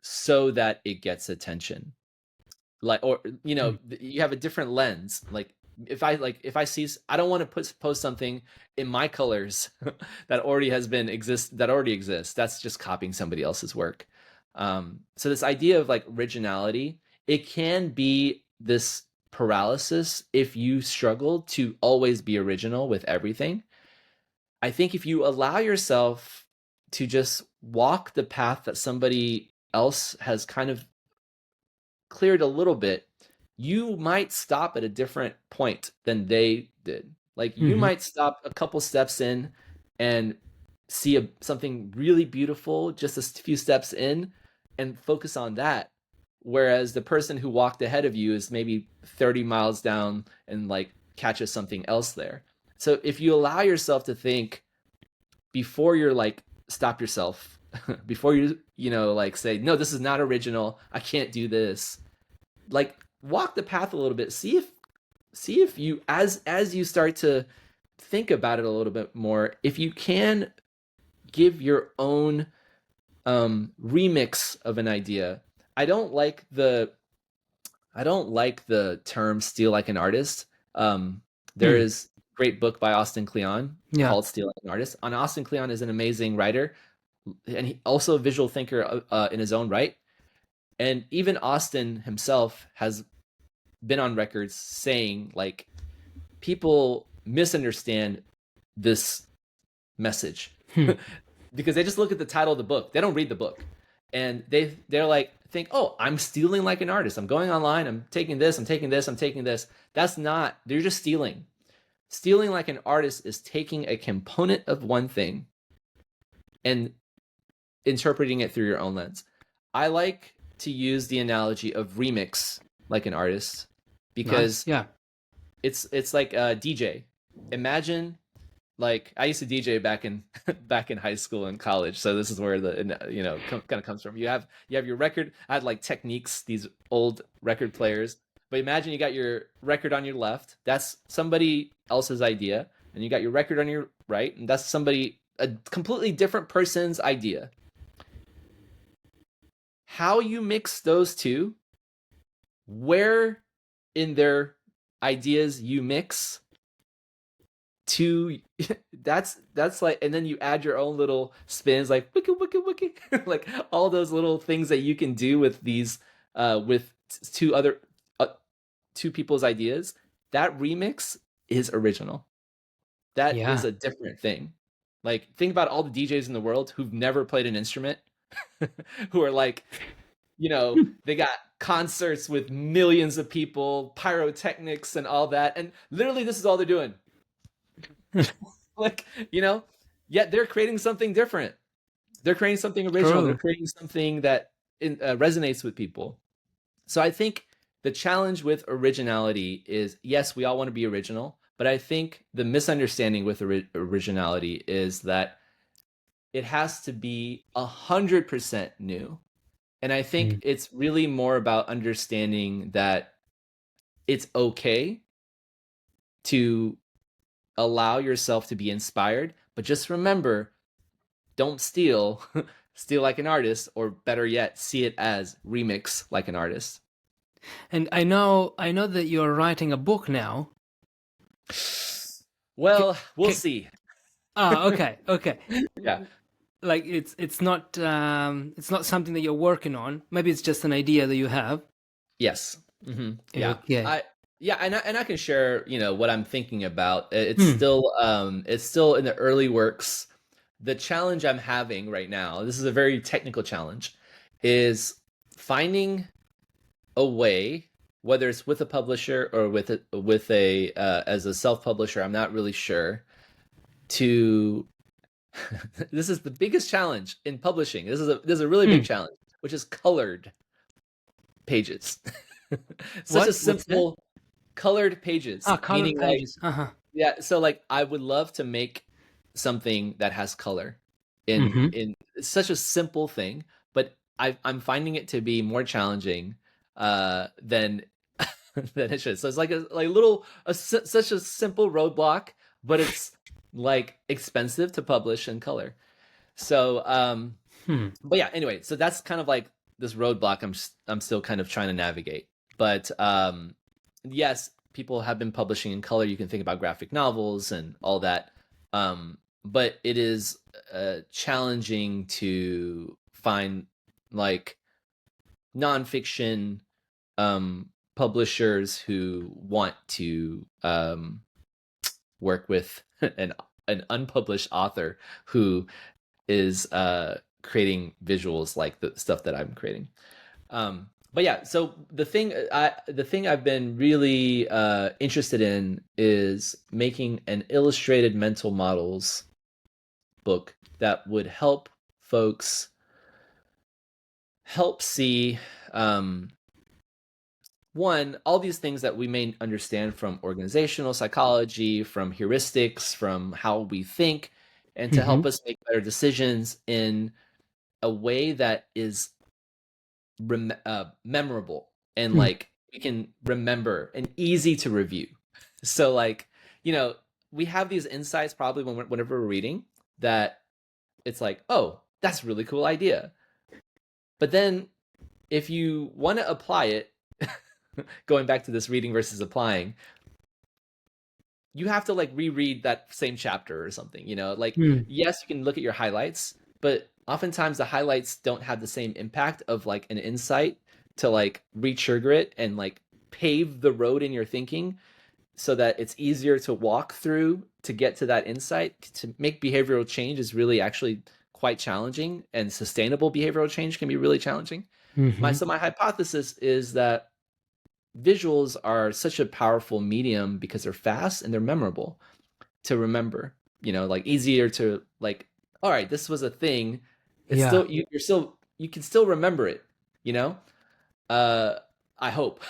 so that it gets attention. Like, or Hmm. you have a different lens. Like if I see, I don't want to post something in my colors that already exists. That's just copying somebody else's work. So this idea of like originality, it can be this paralysis if you struggle to always be original with everything. I think if you allow yourself to just walk the path that somebody else has kind of cleared a little bit, you might stop at a different point than they did. Like you Hmm. might stop a couple steps in and see something really beautiful just a few steps in and focus on that. Whereas the person who walked ahead of you is maybe 30 miles down and like catches something else there. So if you allow yourself to think before you're like, stop yourself, before like say, no, this is not original, I can't do this, like walk the path a little bit, see if you, as you start to think about it a little bit more, if you can give your own remix of an idea. I don't like the term steal like an artist. There Hmm. is a great book by Austin Kleon Yeah. called Steal Like an Artist. And Austin Kleon is an amazing writer, and he also a visual thinker in his own right. And even Austin himself has been on records saying like people misunderstand this message Hmm. because they just look at the title of the book. They don't read the book. And they're like think, "Oh, I'm stealing like an artist. I'm going online, I'm taking this, I'm taking this, I'm taking this." That's not, they're just stealing. Stealing like an artist is taking a component of one thing and interpreting it through your own lens. I like to use the analogy of remix like an artist Nice. because Yeah. it's like a DJ. Imagine like I used to DJ back in back in high school and college, so this is where the kind of comes from. You have your record. I had like Techniques, these old record players, but imagine you got your record on your left. That's somebody else's idea, and you got your record on your right, and that's a completely different person's idea. How you mix those two, where in their ideas you mix to that's like, and then you add your own little spins like wiki wiki wiki like all those little things that you can do with these with uh, two people's ideas. That remix is original. That is Yeah. a different thing. Like think about all the DJs in the world who've never played an instrument, who are like, they got concerts with millions of people, pyrotechnics and all that, and literally this is all they're doing. Like, yet they're creating something different. They're creating something original. They're True. creating something that resonates with people. So I think the challenge with originality is, yes, we all want to be original, but I think the misunderstanding with originality is that it has to be 100% new. And I think Mm. it's really more about understanding that it's okay to allow yourself to be inspired, but just remember, don't steal. Steal like an artist, or better yet, see it as remix like an artist. And I know that you're writing a book now. Well, we'll K- see. okay, okay. Yeah. Like it's not something that you're working on. Maybe it's just an idea that you have. Yes. Yeah. Okay. And I can share, what I'm thinking about. Hmm. It's still in the early works. The challenge I'm having right now, this is a very technical challenge, is finding a way, whether it's with a publisher or with a as a self-publisher, I'm not really sure, to this is the biggest challenge in publishing. This is a really big Hmm. challenge, which is colored pages. Such a What's that? simple colored pages, Ah, colored meaning like, pages. Uh-huh. yeah, so like I would love to make something that has color Mm-hmm. in it's such a simple thing, but I'm finding it to be more challenging than than it should. So it's like such a simple roadblock, but it's like expensive to publish in color. So Hmm. but yeah, anyway, so that's kind of like this roadblock I'm still kind of trying to navigate. But yes, people have been publishing in color. You can think about graphic novels and all that. But it is challenging to find like nonfiction publishers who want to work with an unpublished author who is creating visuals like the stuff that I'm creating. But yeah, so the thing I've been really interested in is making an illustrated mental models book that would help folks help see one, all these things that we may understand from organizational psychology, from heuristics, from how we think, and to Mm-hmm. help us make better decisions in a way that is memorable and Hmm. like we can remember and easy to review. So like, you know, we have these insights probably whenever we're reading that it's like, oh, that's a really cool idea. But then if you want to apply it, going back to this reading versus applying, you have to like reread that same chapter or something, like, Hmm. yes, you can look at your highlights, but oftentimes the highlights don't have the same impact of like an insight to like re-trigger it and like pave the road in your thinking so that it's easier to walk through to get to that insight. To make behavioral change is really actually quite challenging, and sustainable behavioral change can be really challenging. my Mm-hmm. so my hypothesis is that visuals are such a powerful medium because they're fast and they're memorable to remember, like easier to like, all right, this was a thing. It's Yeah. still you're still you can still remember it, you know? uh I hope.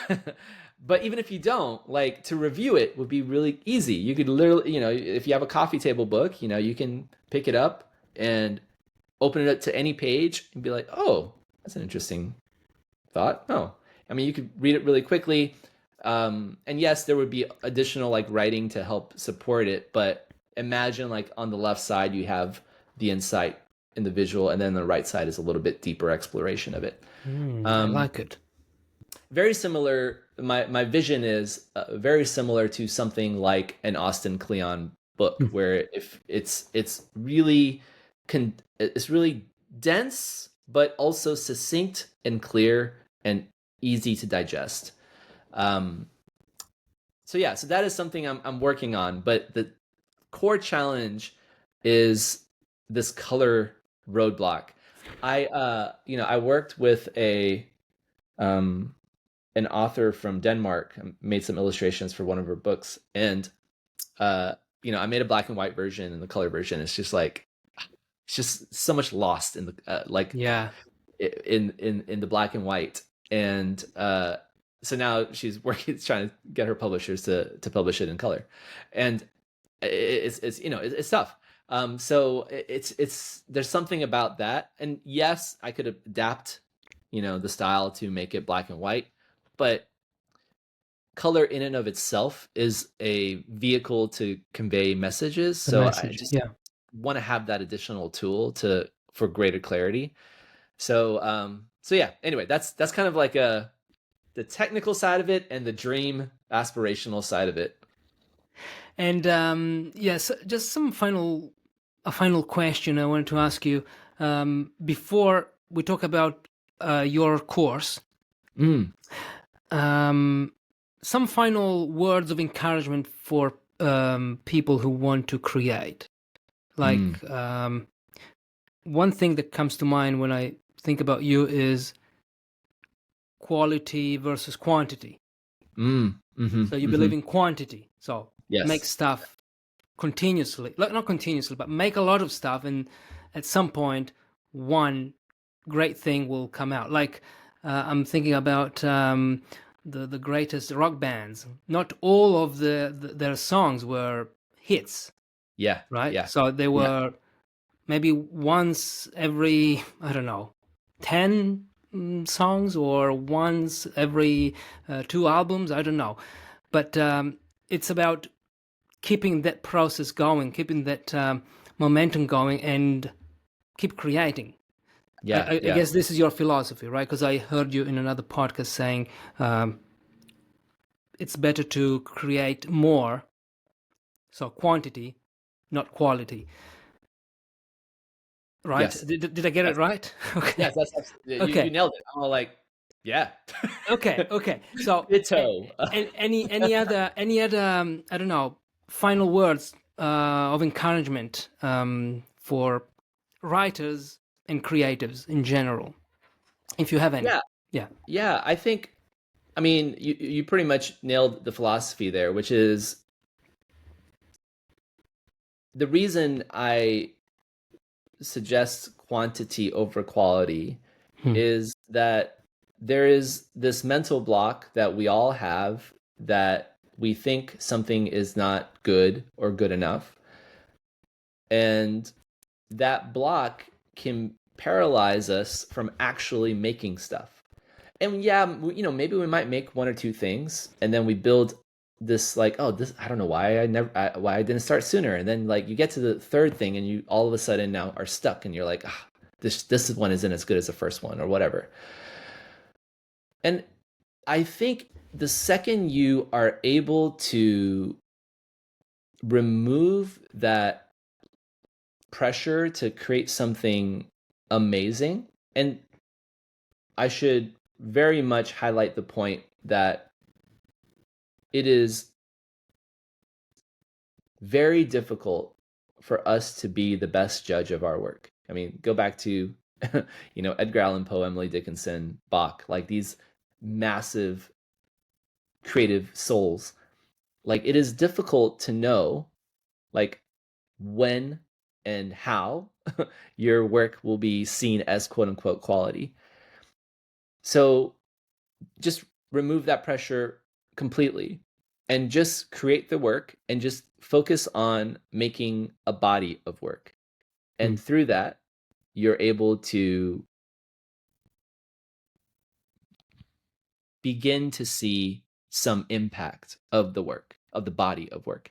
But even if you don't, like to review it would be really easy. You could literally, if you have a coffee table book, you can pick it up and open it up to any page and be like, oh, that's an interesting thought. Oh, I mean, you could read it really quickly. And yes, there would be additional like writing to help support it, but imagine like on the left side you have the insight in the visual, and then the right side is a little bit deeper exploration of it. I Um, like it. Very similar. My vision is very similar to something like an Austin Kleon book, where if it's really it's really dense, but also succinct and clear and easy to digest. Um, so yeah, so that is something I'm working on. But the core challenge is this color roadblock. I worked with um an author from Denmark, made some illustrations for one of her books, and uh I made a black and white version, and the color version is just like it's just so much lost in the like Yeah. in the black and white. And so now she's working trying to get her publishers to publish it in color, and it's tough. So it's there's something about that, and yes, I could adapt the style to make it black and white, but color in and of itself is a vehicle to convey messages. The So I message. just Yeah. want to have that additional tool for greater clarity. So yeah, anyway, that's kind of like the technical side of it and the dream aspirational side of it. And yes, just a final question I wanted to ask you before we talk about your course. Mm, Um, some final words of encouragement for people who want to create. mm, Like one thing that comes to mind when I think about you is quality versus quantity. So you believe mm-hmm. in quantity. So make Yes. stuff continuously, like not continuously, but make a lot of stuff, and at some point, one great thing will come out. Like I'm thinking about the greatest rock bands. Not all of their songs were hits, Yeah. right? Yeah. So they Yeah. were maybe once every, I don't know, 10 songs, or once every 2 albums, I don't know. But it's about keeping that process going, keeping that momentum going, and keep creating. Yeah. I Yeah. guess this is your philosophy, right? Because I heard you in another podcast saying it's better to create more, so quantity, not quality. Right? Yes. Did I get it Yes. right? Okay. Yes. That's absolutely, you Okay. nailed it. I'm all like, yeah. Okay. Okay. So, Ditto. any other I don't know, final words of encouragement for writers and creatives in general, if you have any? Yeah. Yeah. Yeah. I mean, you pretty much nailed the philosophy there, which is the reason I suggest quantity over quality Hmm. is that there is this mental block that we all have, that we think something is not good or good enough. And that block can paralyze us from actually making stuff. And yeah, maybe we might make one or two things, and then we build this like, oh, this, I don't know why I didn't start sooner. And then like you get to the third thing, and you all of a sudden now are stuck, and you're like, ah, this one isn't as good as the first one or whatever. And I think the second you are able to remove that pressure to create something amazing, and I should very much highlight the point that it is very difficult for us to be the best judge of our work. I mean, go back to Edgar Allan Poe, Emily Dickinson, Bach, like these massive creative souls. Like it is difficult to know like when and how your work will be seen as quote unquote quality. So just remove that pressure completely and just create the work and just focus on making a body of work. Mm. And through that, you're able to begin to see some impact of the work, of the body of work.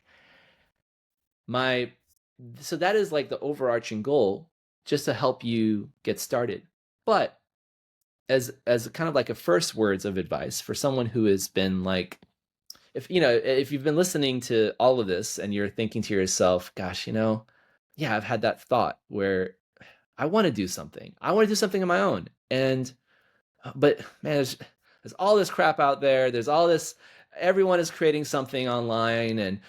My so that is like the overarching goal, just to help you get started. But as kind of like a first words of advice for someone who has been like, if you've been listening to all of this and you're thinking to yourself, gosh, yeah, I've had that thought where I want to do something. I want to do something on my own. And but man, there's all this crap out there. There's all this. Everyone is creating something online, and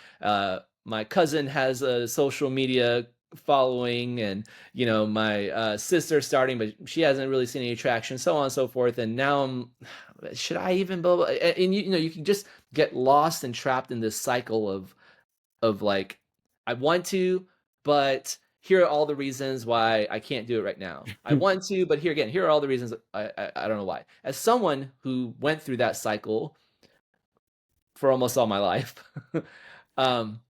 my cousin has a social media following, and my sister's starting, but she hasn't really seen any traction, so on and so forth. And now should I even blah, blah, blah? And you can just get lost and trapped in this cycle of like, I want to, but here are all the reasons why I can't do it right now. I want to, but here are all the reasons I don't know why. As someone who went through that cycle for almost all my life, um,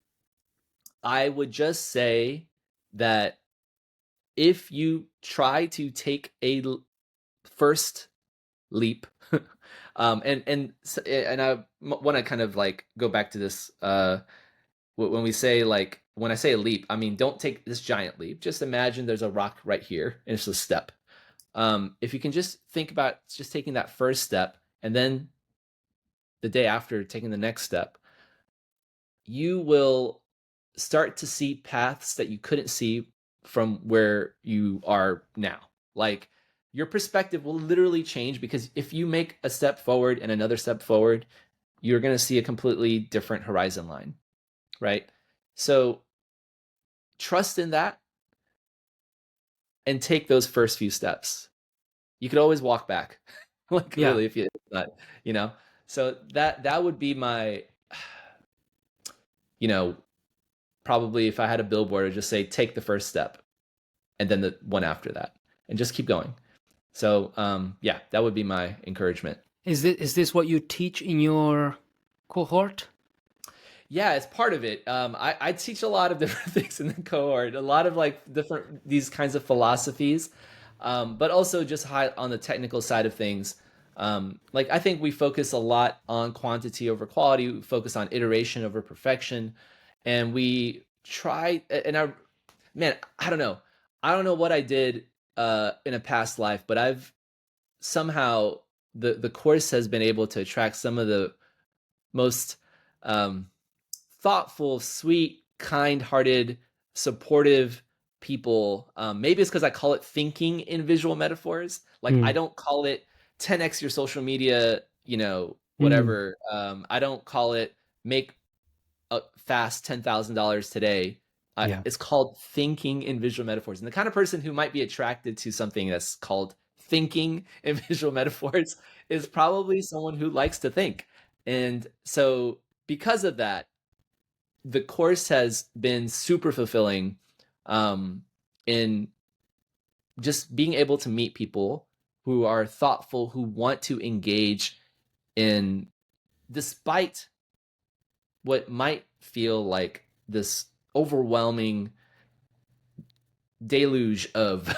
I would just say that if you try to take a first leap, and I want to kind of like go back to this when we say, like, when I say a leap, I mean, don't take this giant leap. Just imagine there's a rock right here and it's a step. If you can just think about just taking that first step and then the day after taking the next step, you will start to see paths that you couldn't see from where you are now. Like, your perspective will literally change, because if you make a step forward and another step forward, you're going to see a completely different horizon line, right? So trust in that and take those first few steps. You could always walk back. Like, Yeah. really, if you not, you know. So that would be my, you know, probably if I had a billboard, I'd just say take the first step and then the one after that, and just keep going. So yeah, that would be my encouragement. Is this what you teach in your cohort? Yeah, it's part of it. I teach a lot of different things in the cohort, a lot of like different these kinds of philosophies, but also just high on the technical side of things. Like, I think we focus a lot on quantity over quality. We focus on iteration over perfection, and we try. And man, I don't know what I did in a past life, but I've somehow the course has been able to attract some of the most um, thoughtful, sweet, kind-hearted, supportive people. Maybe it's because I call it thinking in visual metaphors. Like, I Mm. don't call it 10x your social media, Mm. whatever. I don't call it make a fast $10,000 today. Yeah. It's called thinking in visual metaphors. And the kind of person who might be attracted to something that's called thinking in visual metaphors is probably someone who likes to think. And so, because of that, the course has been super fulfilling, in just being able to meet people who are thoughtful, who want to engage in, despite what might feel like this overwhelming deluge of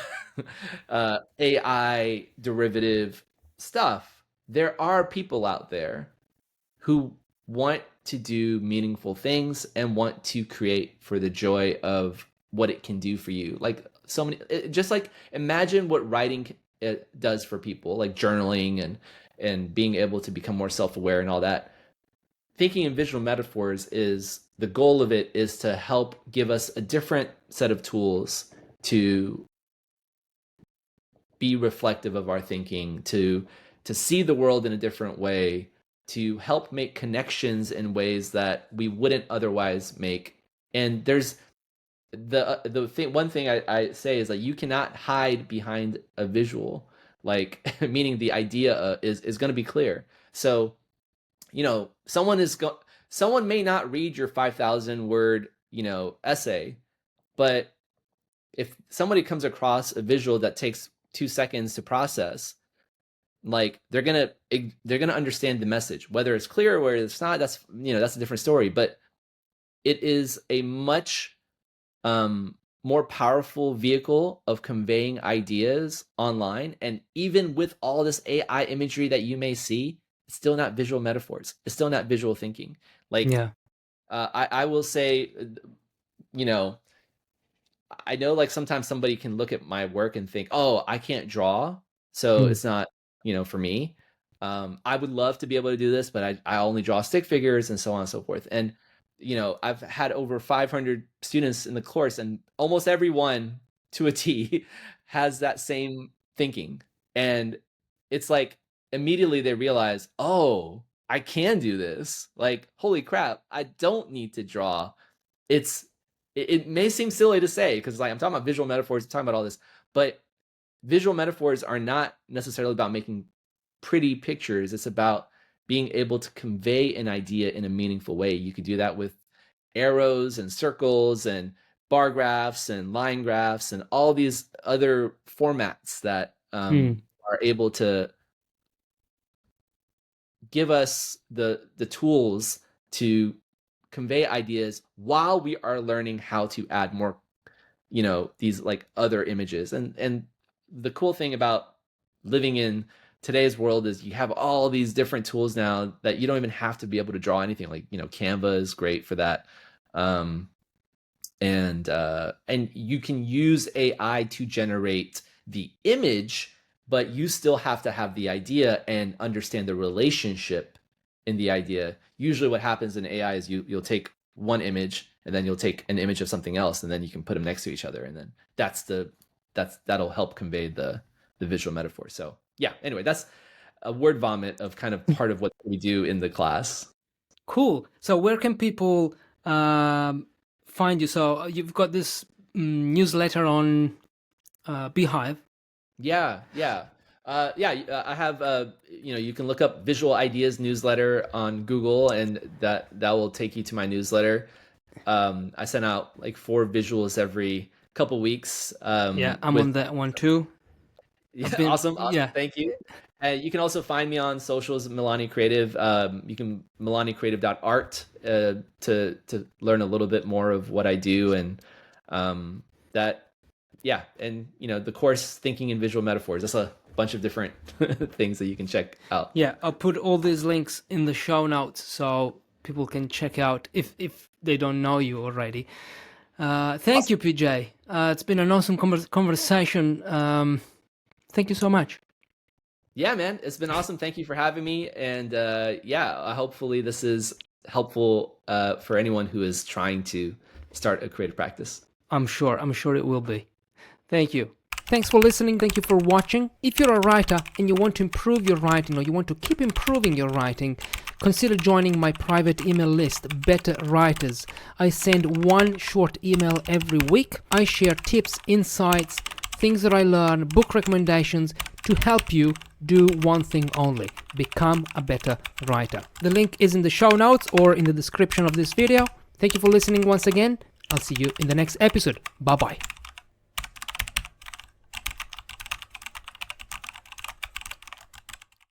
AI derivative stuff. There are people out there who want to do meaningful things and want to create for the joy of what it can do for you. Like, so many, just like, imagine what writing it does for people, like journaling and being able to become more self-aware and all that. Thinking in visual metaphors, is the goal of it is to help give us a different set of tools to be reflective of our thinking, to see the world in a different way, to help make connections in ways that we wouldn't otherwise make. And there's the thing, one thing I say is, like, you cannot hide behind a visual, like, meaning the idea is going to be clear. So, someone may not read your 5,000 word essay, but if somebody comes across a visual that takes 2 seconds to process, like they're gonna understand the message, whether it's clear or whether it's not. That's that's a different story. But it is a much more powerful vehicle of conveying ideas online. And even with all this AI imagery that you may see, it's still not visual metaphors. It's still not visual thinking. Like, Yeah. I will say, you know, I know like sometimes somebody can look at my work and think, oh, I can't draw, so Mm. it's not, for me. I would love to be able to do this, but I only draw stick figures and so on and so forth. And, I've had over 500 students in the course, and almost everyone to a T has that same thinking. And it's like immediately they realize, oh, I can do this. Like, holy crap, I don't need to draw. It's it may seem silly to say because like I'm talking about visual metaphors, I'm talking about all this, but visual metaphors are not necessarily about making pretty pictures. It's about being able to convey an idea in a meaningful way. You could do that with arrows and circles and bar graphs and line graphs and all these other formats that are able to give us the tools to convey ideas while we are learning how to add more, these like other images. And the cool thing about living in today's world is you have all these different tools now that you don't even have to be able to draw anything. Like, Canva is great for that. And you can use AI to generate the image, but you still have to have the idea and understand the relationship in the idea. Usually what happens in AI is you'll take one image and then you'll take an image of something else and then you can put them next to each other, and then that'll help convey the visual metaphor. So yeah, anyway, that's a word vomit of kind of part of what we do in the class. Cool. So where can people find you? So you've got this newsletter on Beehive. Yeah. I have you can look up Visual Ideas newsletter on Google, and that will take you to my newsletter. I send out like 4 visuals every couple weeks. Yeah, I'm on that one too. Yeah, awesome. Yeah. Thank you. You can also find me on socials, Milani Creative. You can milanicreative.art to learn a little bit more of what I do, and that yeah, and the course Thinking in Visual Metaphors. That's a bunch of different things that you can check out. Yeah, I'll put all these links in the show notes so people can check out if they don't know you already. Thank you, PJ. It's been an awesome conversation. Thank you so much. Yeah, man, it's been awesome. Thank you for having me. And hopefully this is helpful for anyone who is trying to start a creative practice. I'm sure it will be. Thank you. Thanks for listening. Thank you for watching. If you're a writer and you want to improve your writing, or you want to keep improving your writing, consider joining my private email list, Better Writers. I send one short email every week. I share tips, insights, things that I learn, book recommendations to help you do one thing only: become a better writer. The link is in the show notes or in the description of this video. Thank you for listening once again. I'll see you in the next episode. Bye-bye.